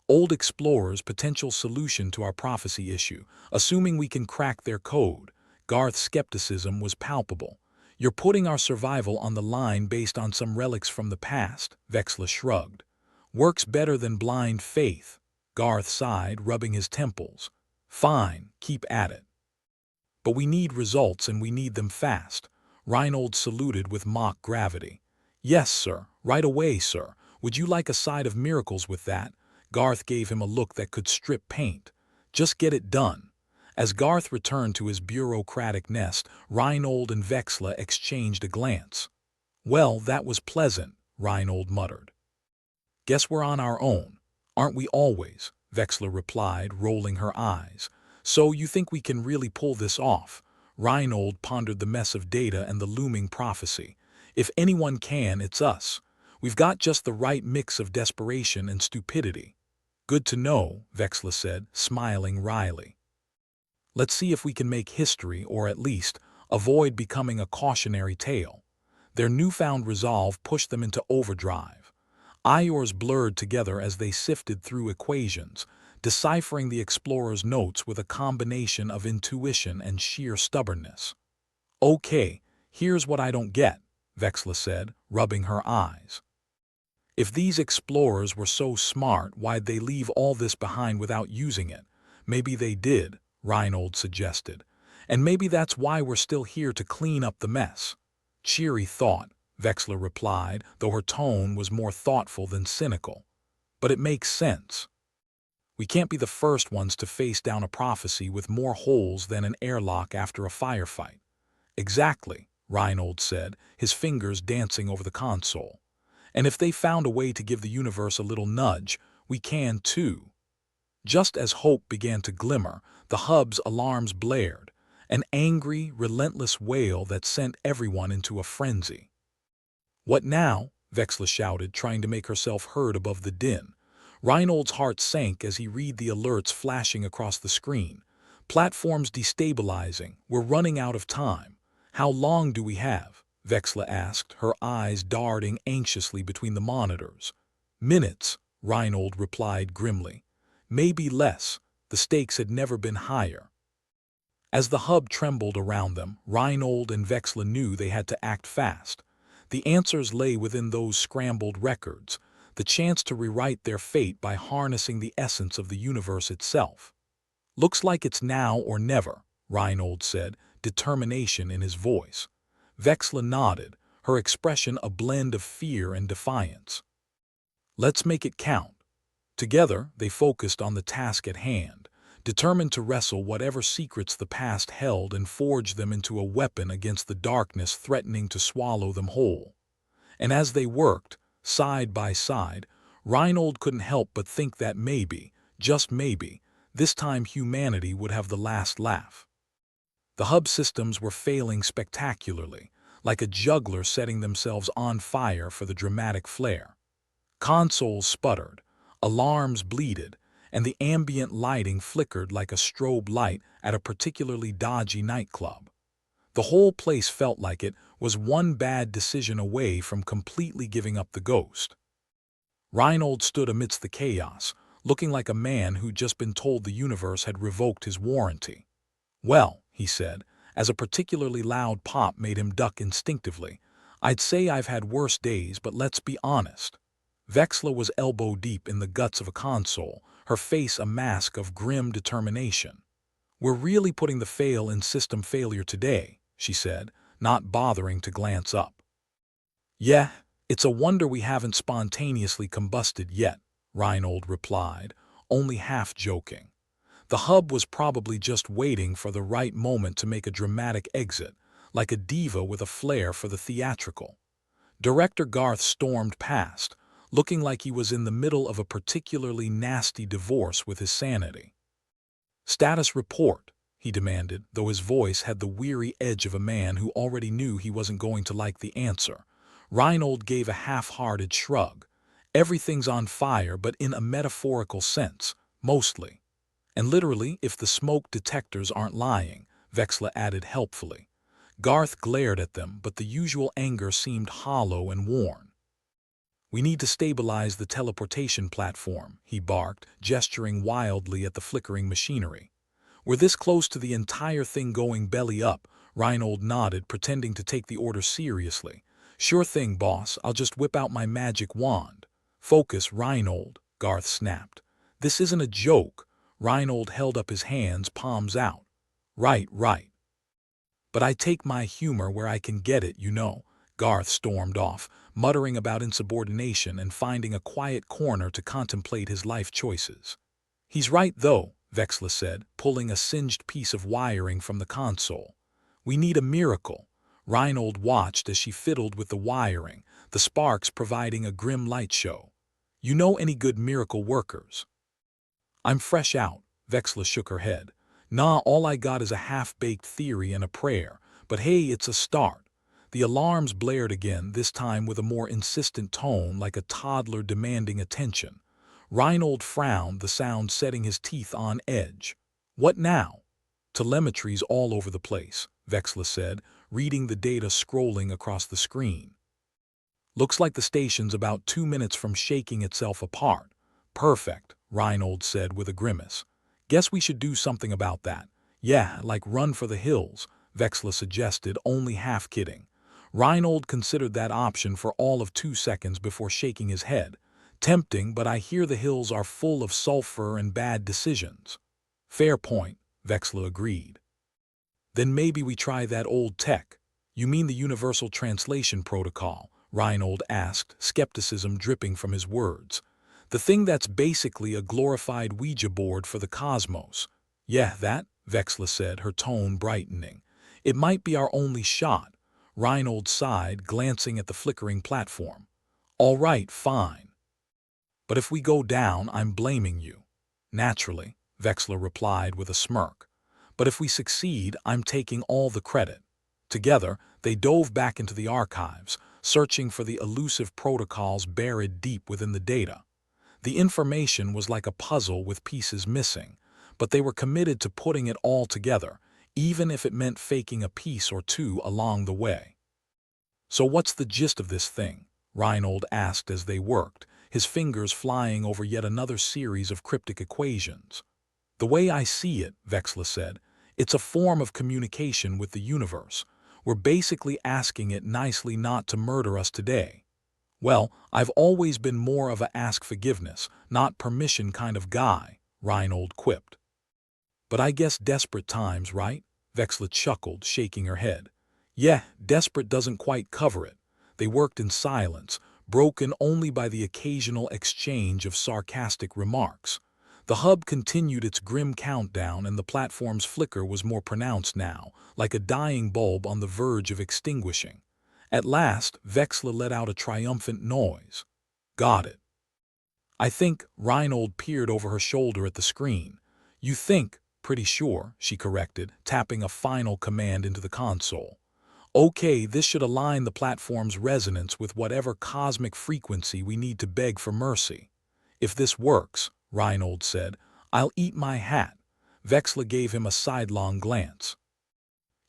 "Old explorers' potential solution to our prophecy issue, assuming we can crack their code." Garth's skepticism was palpable. "You're putting our survival on the line based on some relics from the past," Vexla shrugged. "Works better than blind faith." Garth sighed, rubbing his temples. "Fine, keep at it. But we need results, and we need them fast." Reinhold saluted with mock gravity. "Yes, sir. Right away, sir. Would you like a side of miracles with that?" Garth gave him a look that could strip paint. "Just get it done." As Garth returned to his bureaucratic nest, Reinhold and Vexla exchanged a glance. "Well, that was pleasant," Reinhold muttered. "Guess we're on our own." "Aren't we always?" Vexla replied, rolling her eyes. "So you think we can really pull this off?" Reinhold pondered the mess of data and the looming prophecy. "If anyone can, it's us. We've got just the right mix of desperation and stupidity." "Good to know," Vexla said, smiling wryly. "Let's see if we can make history, or at least avoid becoming a cautionary tale." Their newfound resolve pushed them into overdrive. Eyes blurred together as they sifted through equations, deciphering the explorer's notes with a combination of intuition and sheer stubbornness. "Okay, here's what I don't get," Vexla said, rubbing her eyes. "If these explorers were so smart, why'd they leave all this behind without using it?" "Maybe they did," Reinhold suggested. "And maybe that's why we're still here to clean up the mess." "Cheery thought," Vexla replied, though her tone was more thoughtful than cynical. "But it makes sense. We can't be the first ones to face down a prophecy with more holes than an airlock after a firefight." "Exactly," Reinhold said, his fingers dancing over the console. "And if they found a way to give the universe a little nudge, we can too." Just as hope began to glimmer, the hub's alarms blared, an angry, relentless wail that sent everyone into a frenzy. "What now?" Vexla shouted, trying to make herself heard above the din. Reinhold's heart sank as he read the alerts flashing across the screen. "Platforms destabilizing. We're running out of time." "How long do we have?" Vexla asked, her eyes darting anxiously between the monitors. "Minutes," Reinhold replied grimly. "Maybe less." The stakes had never been higher. As the hub trembled around them, Reinhold and Vexla knew they had to act fast. The answers lay within those scrambled records, the chance to rewrite their fate by harnessing the essence of the universe itself. "Looks like it's now or never," Reinhold said, determination in his voice. Vexla nodded, her expression a blend of fear and defiance. "Let's make it count." Together, they focused on the task at hand, determined to wrestle whatever secrets the past held and forge them into a weapon against the darkness threatening to swallow them whole. And as they worked, side by side, Reinhold couldn't help but think that maybe, just maybe, this time humanity would have the last laugh. The hub systems were failing spectacularly, like a juggler setting themselves on fire for the dramatic flair. Consoles sputtered, alarms bleated, and the ambient lighting flickered like a strobe light at a particularly dodgy nightclub. The whole place felt like it was one bad decision away from completely giving up the ghost. Reinhold stood amidst the chaos, looking like a man who'd just been told the universe had revoked his warranty. "Well," he said, as a particularly loud pop made him duck instinctively, "I'd say I've had worse days, but let's be honest." Vexla was elbow-deep in the guts of a console, her face a mask of grim determination. "We're really putting the fail in system failure today," she said, not bothering to glance up. "Yeah, it's a wonder we haven't spontaneously combusted yet," Reinhold replied, only half joking. The hub was probably just waiting for the right moment to make a dramatic exit, like a diva with a flair for the theatrical. Director Garth stormed past, looking like he was in the middle of a particularly nasty divorce with his sanity. "Status report," he demanded, though his voice had the weary edge of a man who already knew he wasn't going to like the answer. Reinhold gave a half-hearted shrug. "Everything's on fire, but in a metaphorical sense, mostly. And literally, if the smoke detectors aren't lying," Vexla added helpfully. Garth glared at them, but the usual anger seemed hollow and worn. "We need to stabilize the teleportation platform," he barked, gesturing wildly at the flickering machinery. "We're this close to the entire thing going belly up." Reinhold nodded, pretending to take the order seriously. "Sure thing, boss. I'll just whip out my magic wand." "Focus, Reinhold," Garth snapped. "This isn't a joke." Reinhold held up his hands, palms out. Right. "But I take my humor where I can get it, you know." Garth stormed off, muttering about insubordination and finding a quiet corner to contemplate his life choices. "He's right, though," Vexla said, pulling a singed piece of wiring from the console. "We need a miracle." Reinhold watched as she fiddled with the wiring, the sparks providing a grim light show. "You know any good miracle workers?" "I'm fresh out," Vexla shook her head. "Nah, all I got is a half-baked theory and a prayer, but hey, it's a start." The alarms blared again, this time with a more insistent tone, like a toddler demanding attention. Reinhold frowned, the sound setting his teeth on edge. "What now?" "Telemetry's all over the place," Vexla said, reading the data scrolling across the screen. "Looks like the station's about 2 minutes from shaking itself apart." "Perfect," Reinhold said with a grimace. "Guess we should do something about that." "Yeah, like run for the hills," Vexla suggested, only half kidding. Reinhold considered that option for all of 2 seconds before shaking his head. "Tempting, but I hear the hills are full of sulfur and bad decisions." "Fair point," Vexla agreed. "Then maybe we try that old tech." "You mean the Universal Translation Protocol?" Reinhold asked, skepticism dripping from his words. "The thing that's basically a glorified Ouija board for the cosmos." "Yeah, that," Vexla said, her tone brightening. "It might be our only shot." Reinhold sighed, glancing at the flickering platform. "All right, fine. But if we go down, I'm blaming you." "Naturally," Vexla replied with a smirk. "But if we succeed, I'm taking all the credit." Together, they dove back into the archives, searching for the elusive protocols buried deep within the data. The information was like a puzzle with pieces missing, but they were committed to putting it all together, even if it meant faking a piece or two along the way. "So what's the gist of this thing?" Reinhold asked as they worked, his fingers flying over yet another series of cryptic equations. "The way I see it," Vexla said, "it's a form of communication with the universe. We're basically asking it nicely not to murder us today." "Well, I've always been more of a ask forgiveness, not permission kind of guy," Reinhold quipped. "But I guess desperate times, right?" Vexla chuckled, shaking her head. "Yeah, desperate doesn't quite cover it." They worked in silence, broken only by the occasional exchange of sarcastic remarks. The hub continued its grim countdown, and the platform's flicker was more pronounced now, like a dying bulb on the verge of extinguishing. At last, Vexla let out a triumphant noise. "Got it." "I think," Reinhold peered over her shoulder at the screen. "You think?" "Pretty sure," she corrected, tapping a final command into the console. "Okay, this should align the platform's resonance with whatever cosmic frequency we need to beg for mercy." "If this works," Reinhold said, "I'll eat my hat." Vexla gave him a sidelong glance.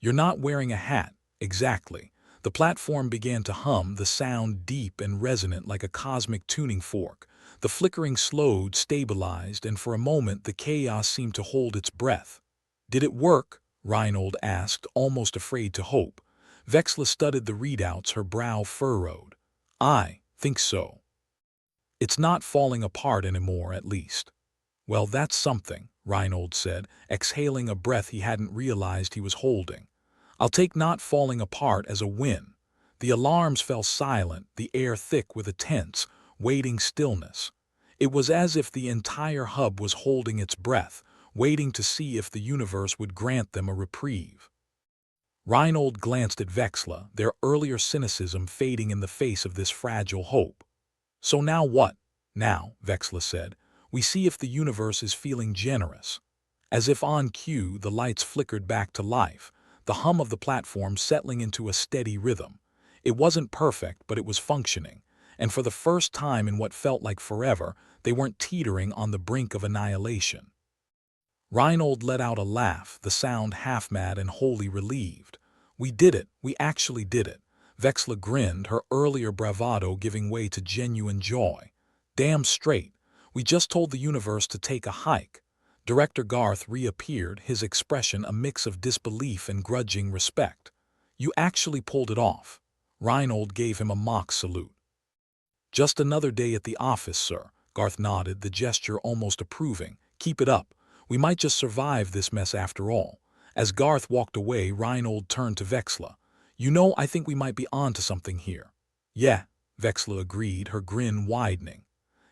"You're not wearing a hat." "Exactly." The platform began to hum, the sound deep and resonant like a cosmic tuning fork. The flickering slowed, stabilized, and for a moment the chaos seemed to hold its breath. "Did it work?" Reinhold asked, almost afraid to hope. Vexla studied the readouts, her brow furrowed. "I think so. It's not falling apart anymore, at least." "Well, that's something," Reinhold said, exhaling a breath he hadn't realized he was holding. "I'll take not falling apart as a win." The alarms fell silent, the air thick with a tense, waiting stillness. It was as if the entire hub was holding its breath, waiting to see if the universe would grant them a reprieve. Reinhold glanced at Vexla, their earlier cynicism fading in the face of this fragile hope. So now what? Now, Vexla said, we see if the universe is feeling generous. As if on cue, the lights flickered back to life, the hum of the platform settling into a steady rhythm. It wasn't perfect, but it was functioning, and for the first time in what felt like forever, they weren't teetering on the brink of annihilation. Reinhold let out a laugh, the sound half-mad and wholly relieved. We did it, we actually did it. Vexla grinned, her earlier bravado giving way to genuine joy. Damn straight, we just told the universe to take a hike. Director Garth reappeared, his expression a mix of disbelief and grudging respect. You actually pulled it off. Reinhold gave him a mock salute. Just another day at the office, sir. Garth nodded, the gesture almost approving. Keep it up. We might just survive this mess after all. As Garth walked away, Reinhold turned to Vexla. You know, I think we might be onto something here. Yeah, Vexla agreed, her grin widening.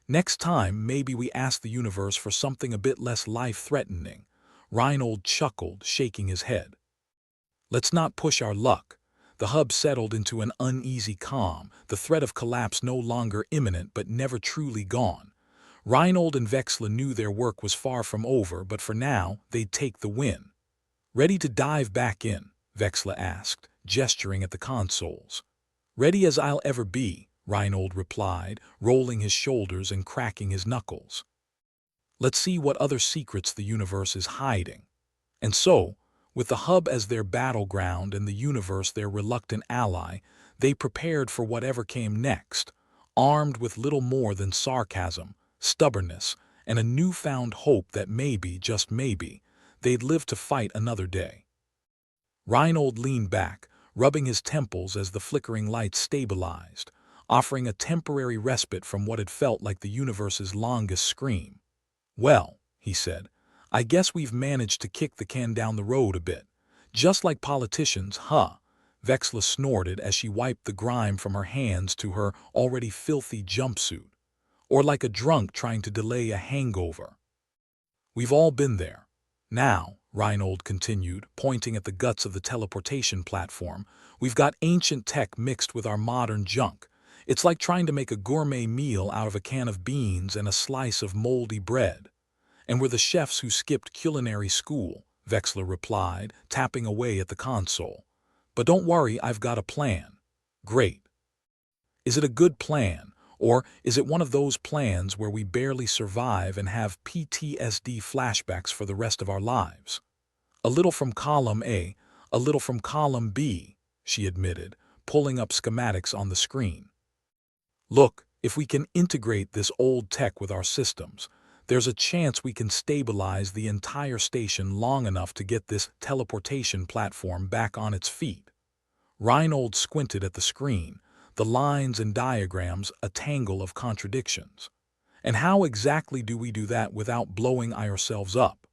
Next time, maybe we ask the universe for something a bit less life-threatening. Reinhold chuckled, shaking his head. Let's not push our luck. The hub settled into an uneasy calm, the threat of collapse no longer imminent but never truly gone. Reinhold and Vexla knew their work was far from over, but for now, they'd take the win. Ready to dive back in? Vexla asked, gesturing at the consoles. Ready as I'll ever be, Reinhold replied, rolling his shoulders and cracking his knuckles. Let's see what other secrets the universe is hiding. And so, with the hub as their battleground and the universe their reluctant ally, they prepared for whatever came next, armed with little more than sarcasm, stubbornness, and a newfound hope that maybe, just maybe, they'd live to fight another day. Reinhold leaned back, rubbing his temples as the flickering lights stabilized, offering a temporary respite from what had felt like the universe's longest scream. Well, he said, I guess we've managed to kick the can down the road a bit. Just like politicians, huh? Vexla snorted as she wiped the grime from her hands to her already filthy jumpsuit. Or like a drunk trying to delay a hangover. We've all been there. Now, Reinhold continued, pointing at the guts of the teleportation platform, we've got ancient tech mixed with our modern junk. It's like trying to make a gourmet meal out of a can of beans and a slice of moldy bread. And we're the chefs who skipped culinary school, Vexla replied, tapping away at the console. But don't worry, I've got a plan. Great. Is it a good plan, or is it one of those plans where we barely survive and have PTSD flashbacks for the rest of our lives? A little from column A, a little from column B, she admitted, pulling up schematics on the screen. Look, if we can integrate this old tech with our systems, there's a chance we can stabilize the entire station long enough to get this teleportation platform back on its feet. Reinhold squinted at the screen, the lines and diagrams a tangle of contradictions. And how exactly do we do that without blowing ourselves up?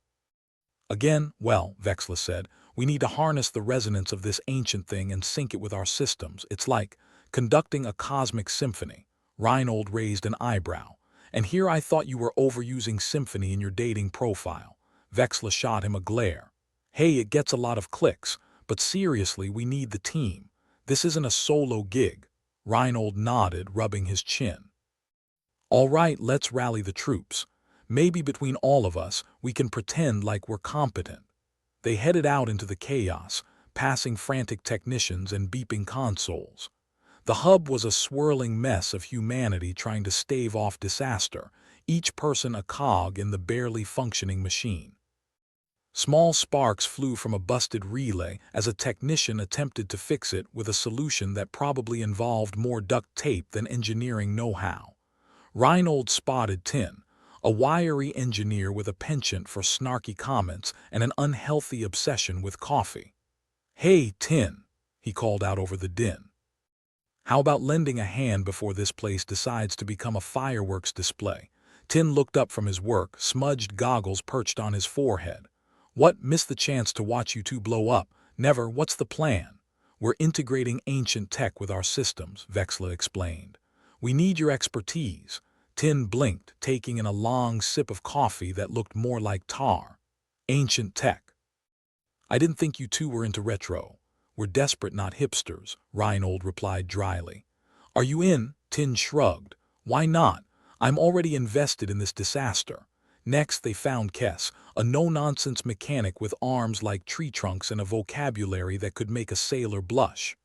Again, well, Vexla said, we need to harness the resonance of this ancient thing and sync it with our systems. It's like conducting a cosmic symphony. Reinhold raised an eyebrow. And here I thought you were overusing symphony in your dating profile. Vexla shot him a glare. Hey, it gets a lot of clicks, but seriously, we need the team. This isn't a solo gig. Reinhold nodded, rubbing his chin. All right, let's rally the troops. Maybe between all of us, we can pretend like we're competent. They headed out into the chaos, passing frantic technicians and beeping consoles. The hub was a swirling mess of humanity trying to stave off disaster, each person a cog in the barely functioning machine. Small sparks flew from a busted relay as a technician attempted to fix it with a solution that probably involved more duct tape than engineering know-how. Reinhold spotted Tin, a wiry engineer with a penchant for snarky comments and an unhealthy obsession with coffee. Hey, Tin, he called out over the din. How about lending a hand before this place decides to become a fireworks display? Tin looked up from his work, smudged goggles perched on his forehead. What, missed the chance to watch you two blow up? Never, what's the plan? We're integrating ancient tech with our systems, Vexla explained. We need your expertise. Tin blinked, taking in a long sip of coffee that looked more like tar. Ancient tech. I didn't think you two were into retro. We're desperate, not hipsters, Reinhold replied dryly. Are you in? Tin shrugged. Why not? I'm already invested in this disaster. Next, they found Kess, a no-nonsense mechanic with arms like tree trunks and a vocabulary that could make a sailor blush.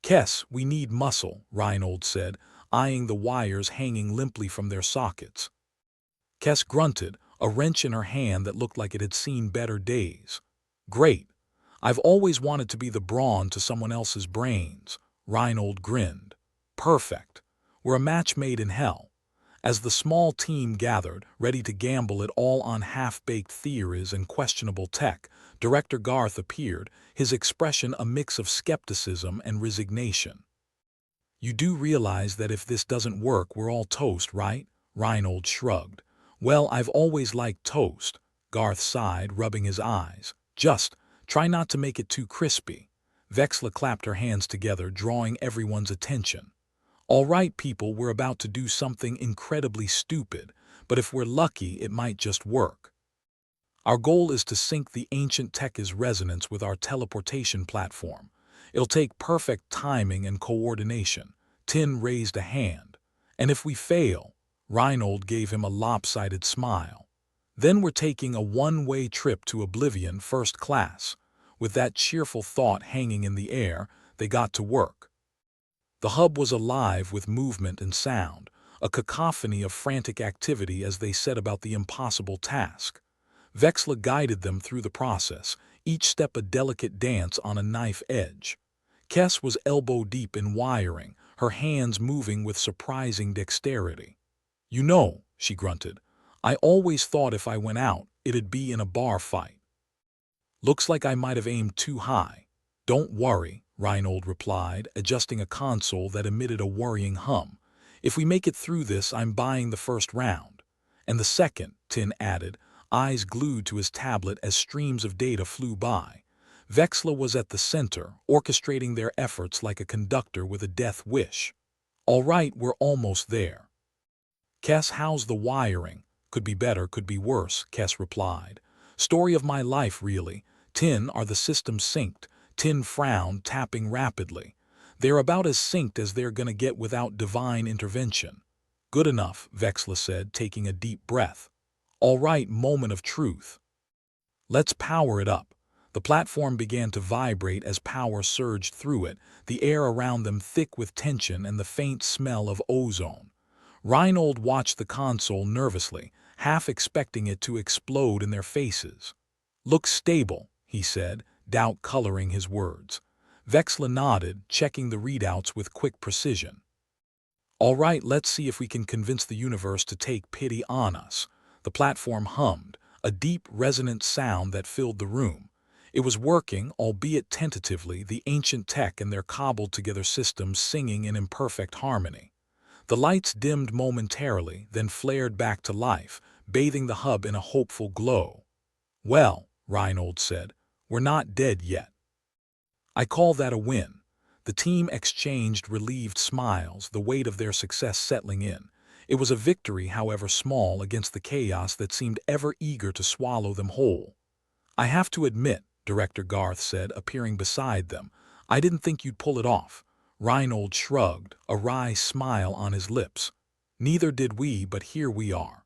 Kess, we need muscle, Reinhold said, eyeing the wires hanging limply from their sockets. Kess grunted, a wrench in her hand that looked like it had seen better days. Great. I've always wanted to be the brawn to someone else's brains. Reinhold grinned. Perfect. We're a match made in hell. As the small team gathered, ready to gamble it all on half-baked theories and questionable tech, Director Garth appeared, his expression a mix of skepticism and resignation. You do realize that if this doesn't work, we're all toast, right? Reinhold shrugged. Well, I've always liked toast, Garth sighed, rubbing his eyes. Just try not to make it too crispy. Vexla clapped her hands together, drawing everyone's attention. All right, people, we're about to do something incredibly stupid, but if we're lucky, it might just work. Our goal is to sync the ancient Tekka's resonance with our teleportation platform. It'll take perfect timing and coordination. Tin raised a hand. And if we fail, Reinhold gave him a lopsided smile. Then we're taking a one-way trip to oblivion first class. With that cheerful thought hanging in the air, they got to work. The hub was alive with movement and sound, a cacophony of frantic activity as they set about the impossible task. Vexla guided them through the process, each step a delicate dance on a knife edge. Kess was elbow-deep in wiring, her hands moving with surprising dexterity. You know, she grunted, I always thought if I went out, it'd be in a bar fight. Looks like I might have aimed too high. Don't worry, Reinhold replied, adjusting a console that emitted a worrying hum. If we make it through this, I'm buying the first round. And the second, Tin added, eyes glued to his tablet as streams of data flew by. Vexla was at the center, orchestrating their efforts like a conductor with a death wish. All right, we're almost there. Kess, how's the wiring? Could be better, could be worse, Kess replied. Story of my life, really. Tin, are the systems synced? Tin frowned, tapping rapidly. They're about as synced as they're gonna get without divine intervention. Good enough, Vexla said, taking a deep breath. All right, moment of truth. Let's power it up. The platform began to vibrate as power surged through it, the air around them thick with tension and the faint smell of ozone. Reinhold watched the console nervously, half expecting it to explode in their faces. Looks stable, he said, doubt coloring his words. Vexla nodded, checking the readouts with quick precision. All right, let's see if we can convince the universe to take pity on us. The platform hummed, a deep, resonant sound that filled the room. It was working, albeit tentatively, the ancient tech and their cobbled-together systems singing in imperfect harmony. The lights dimmed momentarily, then flared back to life, bathing the hub in a hopeful glow. Well, Reinhold said, we're not dead yet. I call that a win. The team exchanged relieved smiles, the weight of their success settling in. It was a victory, however small, against the chaos that seemed ever eager to swallow them whole. I have to admit, Director Garth said, appearing beside them, I didn't think you'd pull it off. Reinhold shrugged, a wry smile on his lips. Neither did we, but here we are.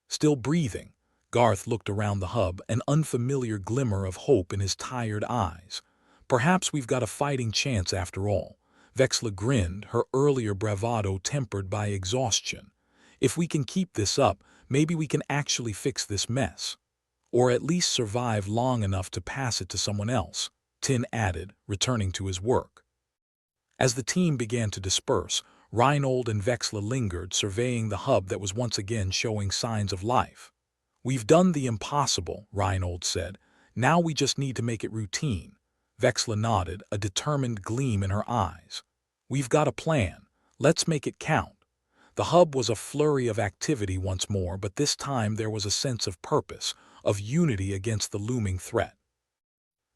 Still breathing, Garth looked around the hub, an unfamiliar glimmer of hope in his tired eyes. Perhaps we've got a fighting chance after all. Vexla grinned, her earlier bravado tempered by exhaustion. If we can keep this up, maybe we can actually fix this mess. Or at least survive long enough to pass it to someone else, Tin added, returning to his work. As the team began to disperse, Reinhold and Vexla lingered, surveying the hub that was once again showing signs of life. We've done the impossible, Reinhold said. Now we just need to make it routine. Vexla nodded, a determined gleam in her eyes. We've got a plan. Let's make it count. The hub was a flurry of activity once more, but this time there was a sense of purpose, of unity against the looming threat.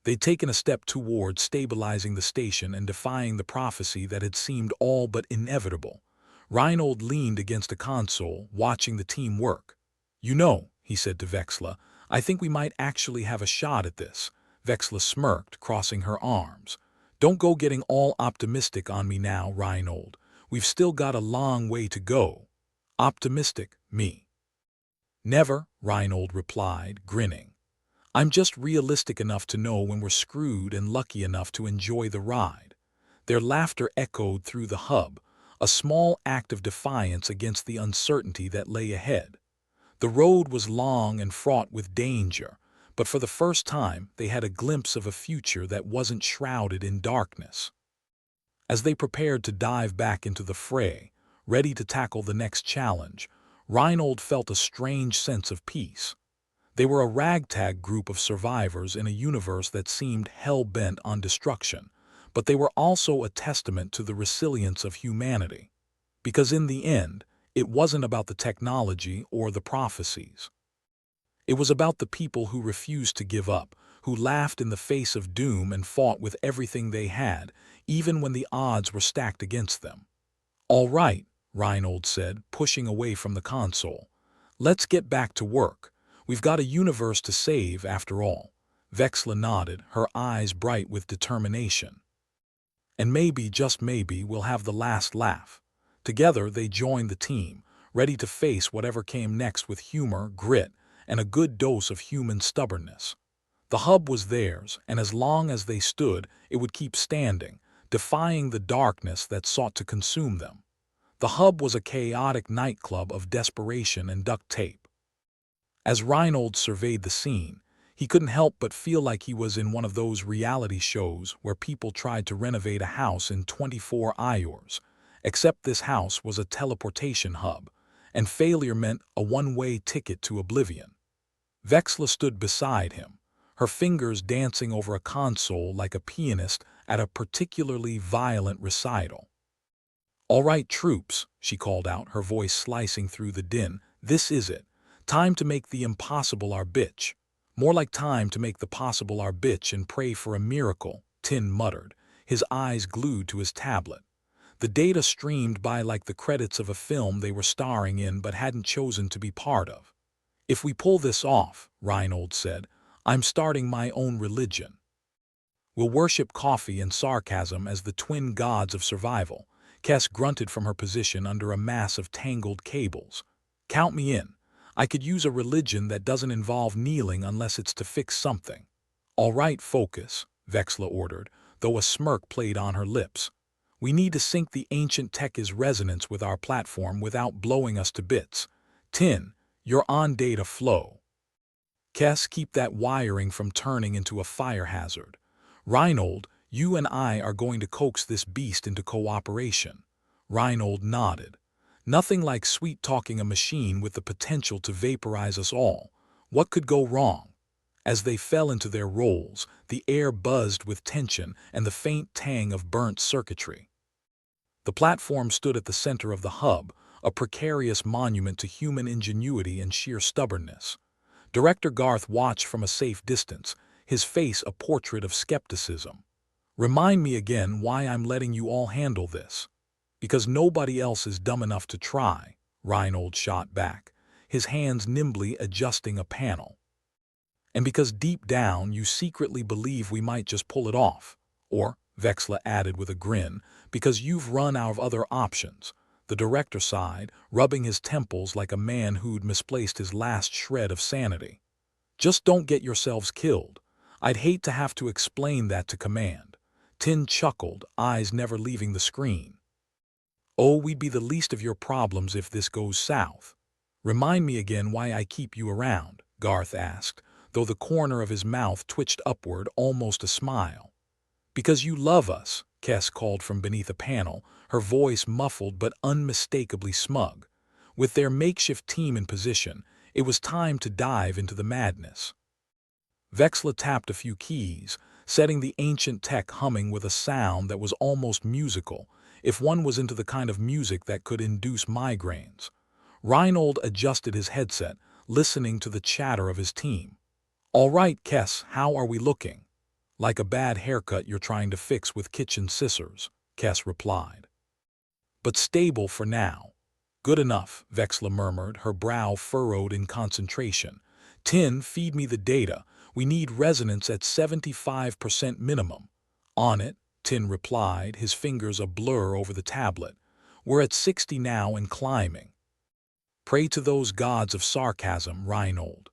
They'd taken a step toward stabilizing the station and defying the prophecy that had seemed all but inevitable. Reinhold leaned against a console, watching the team work. You know, he said to Vexla, I think we might actually have a shot at this. Vexla smirked, crossing her arms. Don't go getting all optimistic on me now, Reinhold. We've still got a long way to go. Optimistic, me. Never, Reinhold replied, grinning. I'm just realistic enough to know when we're screwed and lucky enough to enjoy the ride. Their laughter echoed through the hub, a small act of defiance against the uncertainty that lay ahead. The road was long and fraught with danger, but for the first time they had a glimpse of a future that wasn't shrouded in darkness. As they prepared to dive back into the fray, ready to tackle the next challenge, Reinhold felt a strange sense of peace. They were a ragtag group of survivors in a universe that seemed hell-bent on destruction, but they were also a testament to the resilience of humanity. Because in the end, it wasn't about the technology or the prophecies. It was about the people who refused to give up, who laughed in the face of doom and fought with everything they had, even when the odds were stacked against them. All right, Reinhold said, pushing away from the console. Let's get back to work. We've got a universe to save, after all. Vexla nodded, her eyes bright with determination. And maybe, just maybe, we'll have the last laugh. Together they joined the team, ready to face whatever came next with humor, grit, and a good dose of human stubbornness. The hub was theirs, and as long as they stood, it would keep standing, defying the darkness that sought to consume them. The hub was a chaotic nightclub of desperation and duct tape. As Reinhold surveyed the scene, he couldn't help but feel like he was in one of those reality shows where people tried to renovate a house in 24 hours, except this house was a teleportation hub, and failure meant a one-way ticket to oblivion. Vexla stood beside him, her fingers dancing over a console like a pianist at a particularly violent recital. "All right, troops," she called out, her voice slicing through the din, "this is it. Time to make the impossible our bitch. More like time to make the possible our bitch and pray for a miracle," Tin muttered, his eyes glued to his tablet. The data streamed by like the credits of a film they were starring in but hadn't chosen to be part of. "If we pull this off," Reinhold said, "I'm starting my own religion. We'll worship coffee and sarcasm as the twin gods of survival." Kess grunted from her position under a mass of tangled cables. "Count me in. I could use a religion that doesn't involve kneeling unless it's to fix something." "All right, focus," Vexla ordered, though a smirk played on her lips. "We need to sync the ancient tech's resonance with our platform without blowing us to bits. Tin, you're on data flow. Kess, keep that wiring from turning into a fire hazard. Reinhold, you and I are going to coax this beast into cooperation." Reinhold nodded. Nothing like sweet-talking a machine with the potential to vaporize us all. What could go wrong? As they fell into their roles, the air buzzed with tension and the faint tang of burnt circuitry. The platform stood at the center of the hub, a precarious monument to human ingenuity and sheer stubbornness. Director Garth watched from a safe distance, his face a portrait of skepticism. "Remind me again why I'm letting you all handle this." "Because nobody else is dumb enough to try," Reinhold shot back, his hands nimbly adjusting a panel. "And because deep down you secretly believe we might just pull it off." Or, Vexla added with a grin, "because you've run out of other options." The director sighed, rubbing his temples like a man who'd misplaced his last shred of sanity. "Just don't get yourselves killed. I'd hate to have to explain that to command." Tin chuckled, eyes never leaving the screen. "Oh, we'd be the least of your problems if this goes south." "Remind me again why I keep you around," Garth asked, though the corner of his mouth twitched upward, almost a smile. "Because you love us," Kess called from beneath a panel, her voice muffled but unmistakably smug. With their makeshift team in position, it was time to dive into the madness. Vexla tapped a few keys, setting the ancient tech humming with a sound that was almost musical, if one was into the kind of music that could induce migraines. Reinhold adjusted his headset, listening to the chatter of his team. "All right, Kess, how are we looking?" "Like a bad haircut you're trying to fix with kitchen scissors," Kess replied. "But stable for now." "Good enough," Vexla murmured, her brow furrowed in concentration. "Tin, feed me the data. We need resonance at 75% minimum." "On it," Tin replied, his fingers a blur over the tablet. We're at 60 now and climbing. Pray to those gods of sarcasm, Reinhold.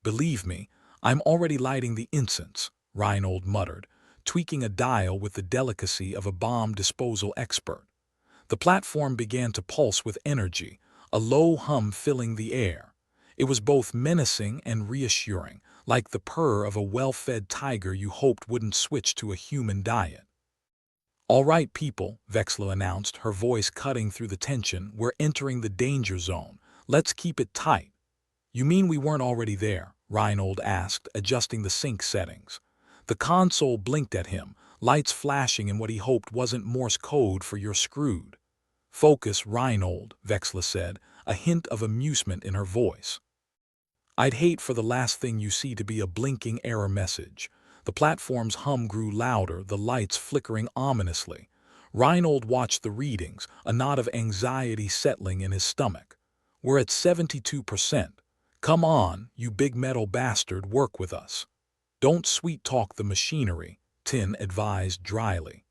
Believe me, I'm already lighting the incense, Reinhold muttered, tweaking a dial with the delicacy of a bomb disposal expert. The platform began to pulse with energy, a low hum filling the air. It was both menacing and reassuring, like the purr of a well-fed tiger you hoped wouldn't switch to a human diet. "All right, people," Vexla announced, her voice cutting through the tension. "We're entering the danger zone. Let's keep it tight." "You mean we weren't already there?" Reinhold asked, adjusting the sync settings. The console blinked at him, lights flashing in what he hoped wasn't Morse code for "you're screwed." "Focus, Reinhold," Vexla said, a hint of amusement in her voice. "I'd hate for the last thing you see to be a blinking error message." The platform's hum grew louder, the lights flickering ominously. Reinhold watched the readings, a knot of anxiety settling in his stomach. "We're at 72%. Come on, you big metal bastard, work with us." "Don't sweet-talk the machinery," Tin advised dryly.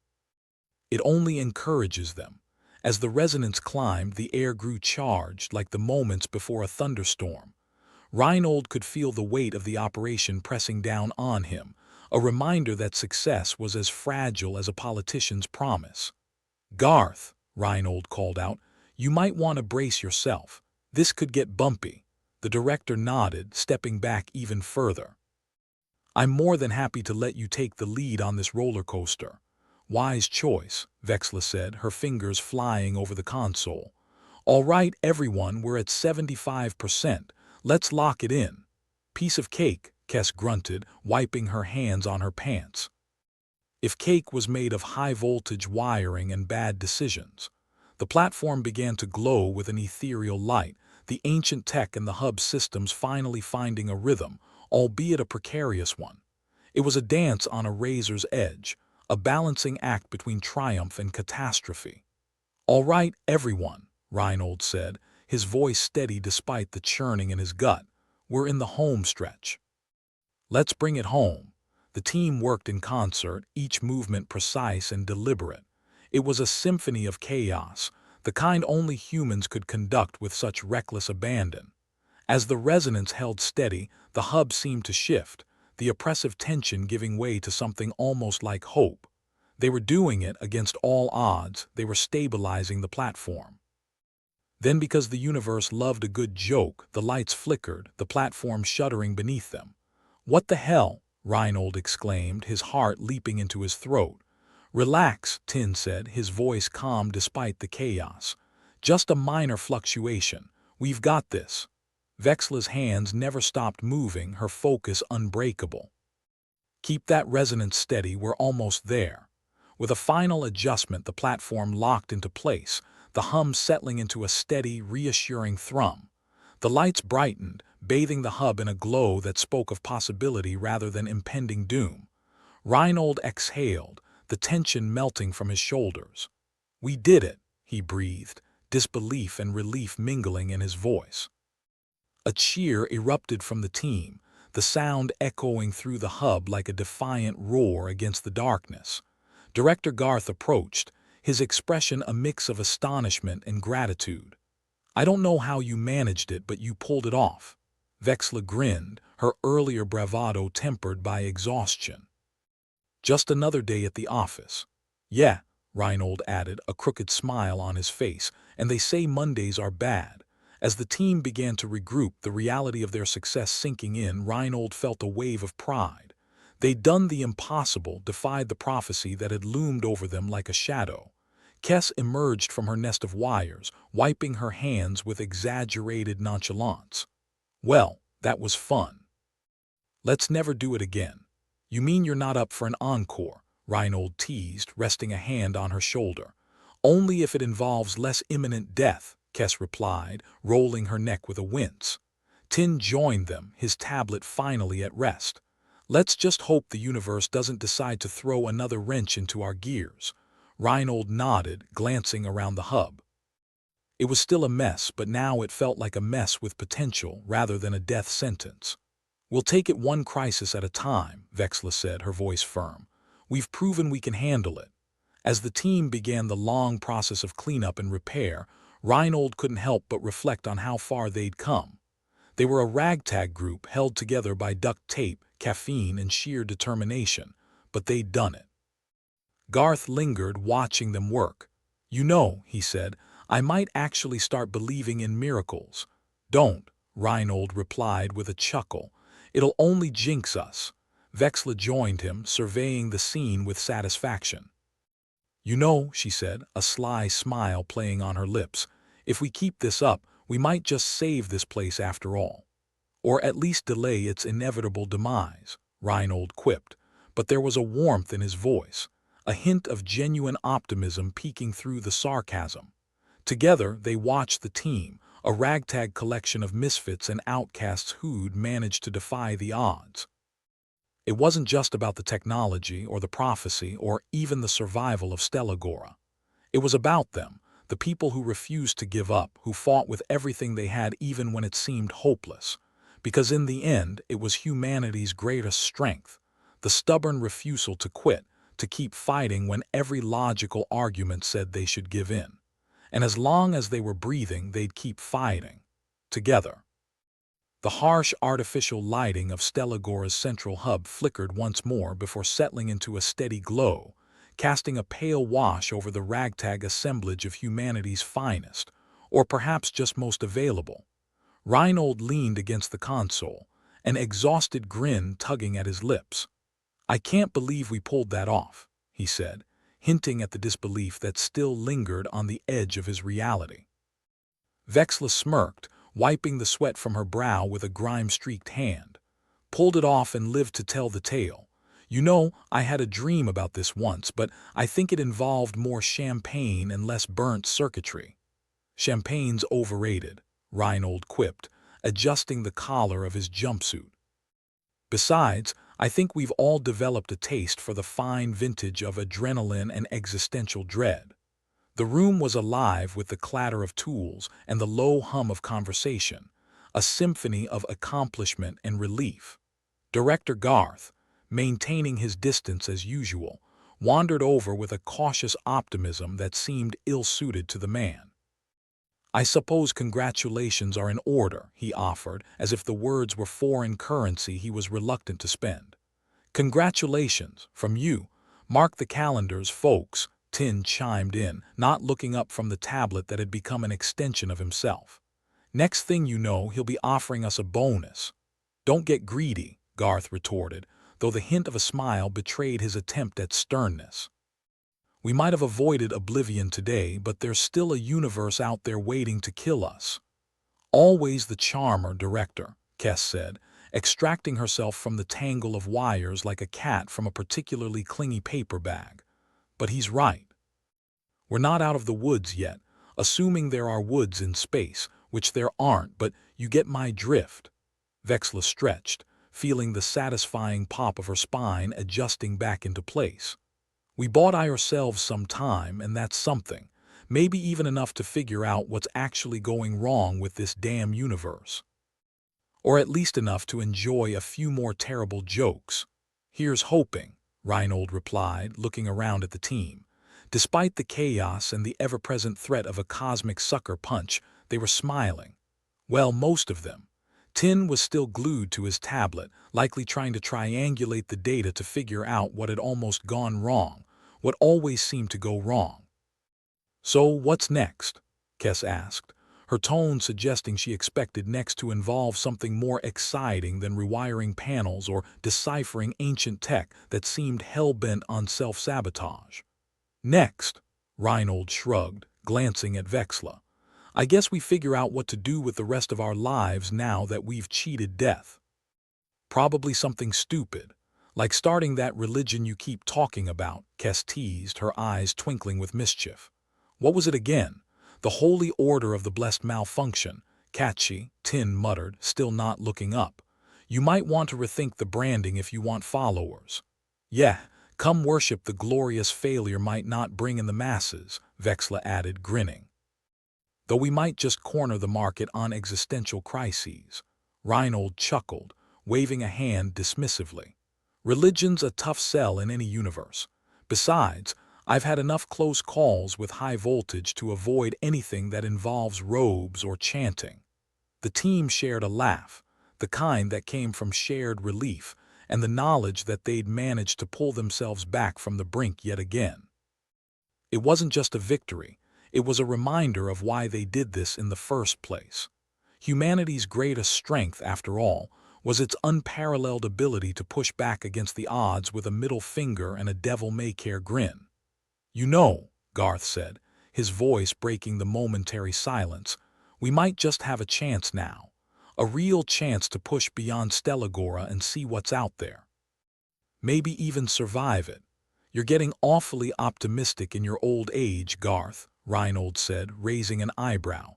"It only encourages them." As the resonance climbed, the air grew charged, like the moments before a thunderstorm. Reinhold could feel the weight of the operation pressing down on him, a reminder that success was as fragile as a politician's promise. "Garth," Reinhold called out, "you might want to brace yourself. This could get bumpy." The director nodded, stepping back even further. "I'm more than happy to let you take the lead on this roller coaster." "Wise choice," Vexla said, her fingers flying over the console. "All right, everyone, we're at 75%. Let's lock it in." "Piece of cake," Kess grunted, wiping her hands on her pants. If cake was made of high-voltage wiring and bad decisions. The platform began to glow with an ethereal light, the ancient tech and the hub systems finally finding a rhythm, albeit a precarious one. It was a dance on a razor's edge, a balancing act between triumph and catastrophe. "All right, everyone," Reinhold said, his voice steady despite the churning in his gut. "We're in the home stretch. Let's bring it home." The team worked in concert, each movement precise and deliberate. It was a symphony of chaos, the kind only humans could conduct with such reckless abandon. As the resonance held steady, the hub seemed to shift, the oppressive tension giving way to something almost like hope. They were doing it against all odds, they were stabilizing the platform. Then, because the universe loved a good joke, the lights flickered, the platform shuddering beneath them. "What the hell?" Reinhold exclaimed, his heart leaping into his throat. "Relax," Tin said, his voice calm despite the chaos. "Just a minor fluctuation. We've got this." Vexla's hands never stopped moving, her focus unbreakable. "Keep that resonance steady, we're almost there." With a final adjustment, the platform locked into place, the hum settling into a steady, reassuring thrum. The lights brightened, bathing the hub in a glow that spoke of possibility rather than impending doom. Reinhold exhaled, the tension melting from his shoulders. "We did it," he breathed, disbelief and relief mingling in his voice. A cheer erupted from the team, the sound echoing through the hub like a defiant roar against the darkness. Director Garth approached, his expression a mix of astonishment and gratitude. "I don't know how you managed it, but you pulled it off." Vexla grinned, her earlier bravado tempered by exhaustion. "Just another day at the office." "Yeah," Reinhold added, a crooked smile on his face, "and they say Mondays are bad." As the team began to regroup, the reality of their success sinking in, Reinhold felt a wave of pride. They'd done the impossible, defied the prophecy that had loomed over them like a shadow. Kess emerged from her nest of wires, wiping her hands with exaggerated nonchalance. "Well, that was fun. Let's never do it again." "You mean you're not up for an encore?" Reinhold teased, resting a hand on her shoulder. "Only if it involves less imminent death," Kess replied, rolling her neck with a wince. Tin joined them, his tablet finally at rest. "Let's just hope the universe doesn't decide to throw another wrench into our gears." Reinhold nodded, glancing around the hub. It was still a mess, but now it felt like a mess with potential rather than a death sentence. "We'll take it one crisis at a time," Vexla said, her voice firm. "We've proven we can handle it." As the team began the long process of cleanup and repair, Reinhold couldn't help but reflect on how far they'd come. They were a ragtag group held together by duct tape, caffeine, and sheer determination, but they'd done it. Garth lingered, watching them work. "You know," he said, "I might actually start believing in miracles." "Don't," Reinhold replied with a chuckle. "It'll only jinx us." Vexla joined him, surveying the scene with satisfaction. "You know," she said, a sly smile playing on her lips, "if we keep this up, we might just save this place after all. Or at least delay its inevitable demise," Reinhold quipped, but there was a warmth in his voice, a hint of genuine optimism peeking through the sarcasm. Together, they watched the team, a ragtag collection of misfits and outcasts who'd managed to defy the odds. It wasn't just about the technology or the prophecy or even the survival of Stellagora. It was about them, the people who refused to give up, who fought with everything they had even when it seemed hopeless. Because in the end, it was humanity's greatest strength, the stubborn refusal to quit, to keep fighting when every logical argument said they should give in. And as long as they were breathing, they'd keep fighting. Together. The harsh artificial lighting of Stellagora's central hub flickered once more before settling into a steady glow, casting a pale wash over the ragtag assemblage of humanity's finest, or perhaps just most available. Reinhold leaned against the console, an exhausted grin tugging at his lips. "I can't believe we pulled that off," he said, hinting at the disbelief that still lingered on the edge of his reality. Vexla smirked, wiping the sweat from her brow with a grime-streaked hand. "Pulled it off and lived to tell the tale. You know, I had a dream about this once, but I think it involved more champagne and less burnt circuitry." "Champagne's overrated," Reinhold quipped, adjusting the collar of his jumpsuit. "Besides, I think we've all developed a taste for the fine vintage of adrenaline and existential dread." The room was alive with the clatter of tools and the low hum of conversation, a symphony of accomplishment and relief. Director Garth, maintaining his distance as usual, wandered over with a cautious optimism that seemed ill-suited to the man. "I suppose congratulations are in order," he offered, as if the words were foreign currency he was reluctant to spend. "Congratulations, from you. Mark the calendars, folks," Tin chimed in, not looking up from the tablet that had become an extension of himself. "Next thing you know, he'll be offering us a bonus." "Don't get greedy," Garth retorted, though the hint of a smile betrayed his attempt at sternness. "We might have avoided oblivion today, but there's still a universe out there waiting to kill us." "Always the charmer, Director," Kess said, extracting herself from the tangle of wires like a cat from a particularly clingy paper bag. "But he's right. We're not out of the woods yet, assuming there are woods in space, which there aren't, but you get my drift." Vexla stretched, feeling the satisfying pop of her spine adjusting back into place. "We bought ourselves some time, and that's something, maybe even enough to figure out what's actually going wrong with this damn universe. Or at least enough to enjoy a few more terrible jokes." "Here's hoping," Reinhold replied, looking around at the team. Despite the chaos and the ever-present threat of a cosmic sucker punch, they were smiling. Well, most of them. Tin was still glued to his tablet, likely trying to triangulate the data to figure out what had almost gone wrong, what always seemed to go wrong. "So, what's next?" Kess asked, her tone suggesting she expected next to involve something more exciting than rewiring panels or deciphering ancient tech that seemed hell-bent on self-sabotage. "Next," Reinhold shrugged, glancing at Vexla. "I guess we figure out what to do with the rest of our lives now that we've cheated death. Probably something stupid, like starting that religion you keep talking about," Kess teased, her eyes twinkling with mischief. "What was it again? The Holy Order of the Blessed Malfunction." "Catchy," Tin muttered, still not looking up. "You might want to rethink the branding if you want followers." "Yeah, come worship the glorious failure might not bring in the masses," Vexla added, grinning. "Though we might just corner the market on existential crises." Reinhold chuckled, waving a hand dismissively. "Religion's a tough sell in any universe. Besides, I've had enough close calls with high voltage to avoid anything that involves robes or chanting." The team shared a laugh, the kind that came from shared relief and the knowledge that they'd managed to pull themselves back from the brink yet again. It wasn't just a victory, it was a reminder of why they did this in the first place. Humanity's greatest strength, after all, was its unparalleled ability to push back against the odds with a middle finger and a devil-may-care grin. "You know," Garth said, his voice breaking the momentary silence, "we might just have a chance now. A real chance to push beyond Stellagora and see what's out there. Maybe even survive it." "You're getting awfully optimistic in your old age, Garth," Reinhold said, raising an eyebrow.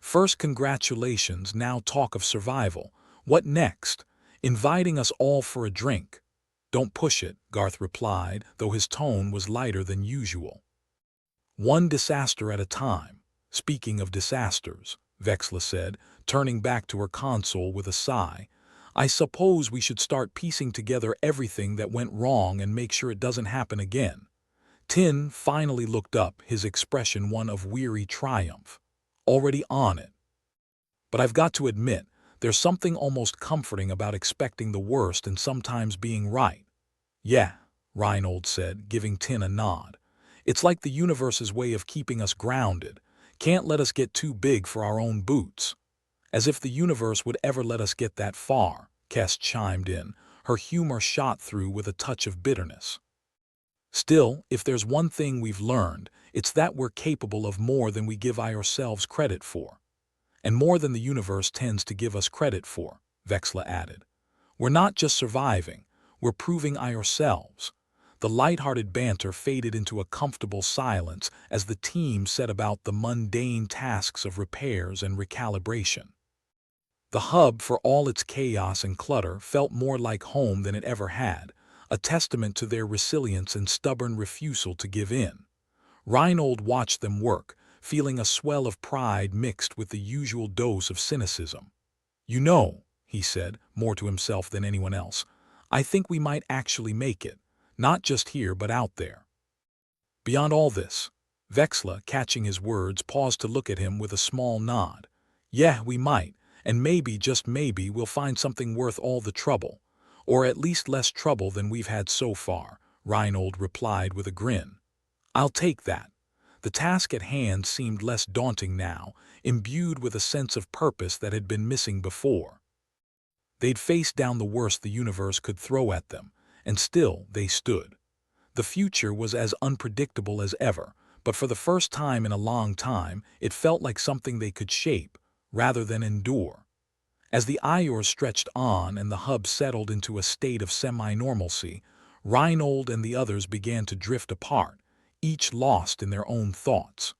"First congratulations, now talk of survival. What next? Inviting us all for a drink?" "Don't push it," Garth replied, though his tone was lighter than usual. "One disaster at a time." "Speaking of disasters," Vexla said, turning back to her console with a sigh, "I suppose we should start piecing together everything that went wrong and make sure it doesn't happen again." Tin finally looked up, his expression one of weary triumph. "Already on it. But I've got to admit, there's something almost comforting about expecting the worst and sometimes being right." "Yeah," Reinhold said, giving Tin a nod. "It's like the universe's way of keeping us grounded. Can't let us get too big for our own boots." "As if the universe would ever let us get that far," Kes chimed in, her humor shot through with a touch of bitterness. "Still, if there's one thing we've learned, it's that we're capable of more than we give ourselves credit for. And more than the universe tends to give us credit for," Vexla added. "We're not just surviving, we're proving ourselves." The light-hearted banter faded into a comfortable silence as the team set about the mundane tasks of repairs and recalibration. The hub, for all its chaos and clutter, felt more like home than it ever had, a testament to their resilience and stubborn refusal to give in. Reinhold watched them work, feeling a swell of pride mixed with the usual dose of cynicism. "You know," he said, more to himself than anyone else, "I think we might actually make it, not just here but out there. Beyond all this." Vexla, catching his words, paused to look at him with a small nod. "Yeah, we might, and maybe, just maybe, we'll find something worth all the trouble. Or at least less trouble than we've had so far," Reinhold replied with a grin. "I'll take that." The task at hand seemed less daunting now, imbued with a sense of purpose that had been missing before. They'd faced down the worst the universe could throw at them, and still they stood. The future was as unpredictable as ever, but for the first time in a long time, it felt like something they could shape, rather than endure. As the Iors stretched on and the hub settled into a state of semi-normalcy, Reinhold and the others began to drift apart, each lost in their own thoughts.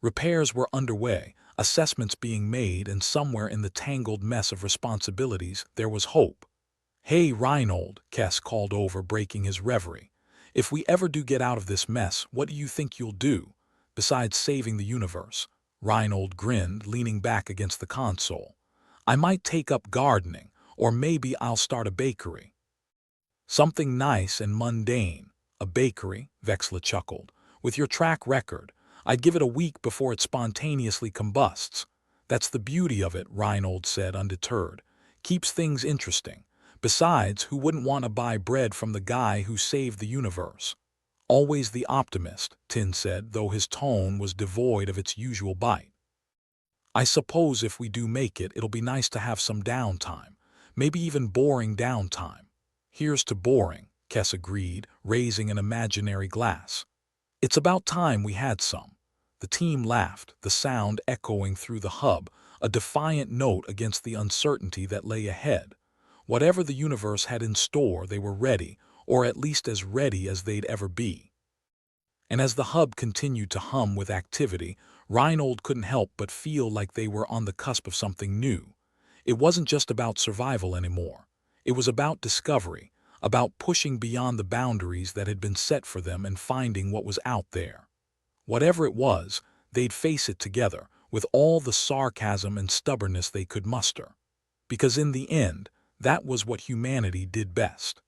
Repairs were underway, assessments being made, and somewhere in the tangled mess of responsibilities there was hope. "Hey, Reinhold," Kes called over, breaking his reverie. "If we ever do get out of this mess, what do you think you'll do, besides saving the universe?" Reinhold grinned, leaning back against the console. "I might take up gardening, or maybe I'll start a bakery." "Something nice and mundane. A bakery," Vexla chuckled. "With your track record, I'd give it a week before it spontaneously combusts." "That's the beauty of it," Reinhold said, undeterred. "Keeps things interesting. Besides, who wouldn't want to buy bread from the guy who saved the universe?" "Always the optimist," Tin said, though his tone was devoid of its usual bite. "I suppose if we do make it, it'll be nice to have some downtime. Maybe even boring downtime." "Here's to boring," Kes agreed, raising an imaginary glass. "It's about time we had some." The team laughed, the sound echoing through the hub, a defiant note against the uncertainty that lay ahead. Whatever the universe had in store, they were ready, or at least as ready as they'd ever be. And as the hub continued to hum with activity, Reinhold couldn't help but feel like they were on the cusp of something new. It wasn't just about survival anymore. It was about discovery, about pushing beyond the boundaries that had been set for them and finding what was out there. Whatever it was, they'd face it together, with all the sarcasm and stubbornness they could muster. Because in the end, that was what humanity did best.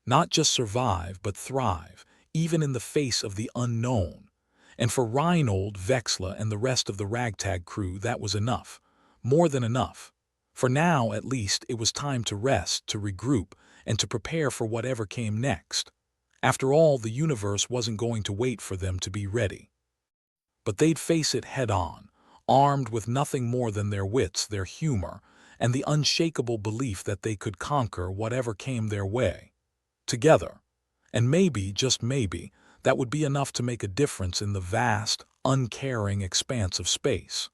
Not just survive, but thrive, even in the face of the unknown. And for Reinhold, Vexla, and the rest of the ragtag crew, that was enough. More than enough. For now, at least, it was time to rest, to regroup, and to prepare for whatever came next. After all, the universe wasn't going to wait for them to be ready. But they'd face it head-on, armed with nothing more than their wits, their humor, and the unshakable belief that they could conquer whatever came their way. Together. And maybe, just maybe, that would be enough to make a difference in the vast, uncaring expanse of space.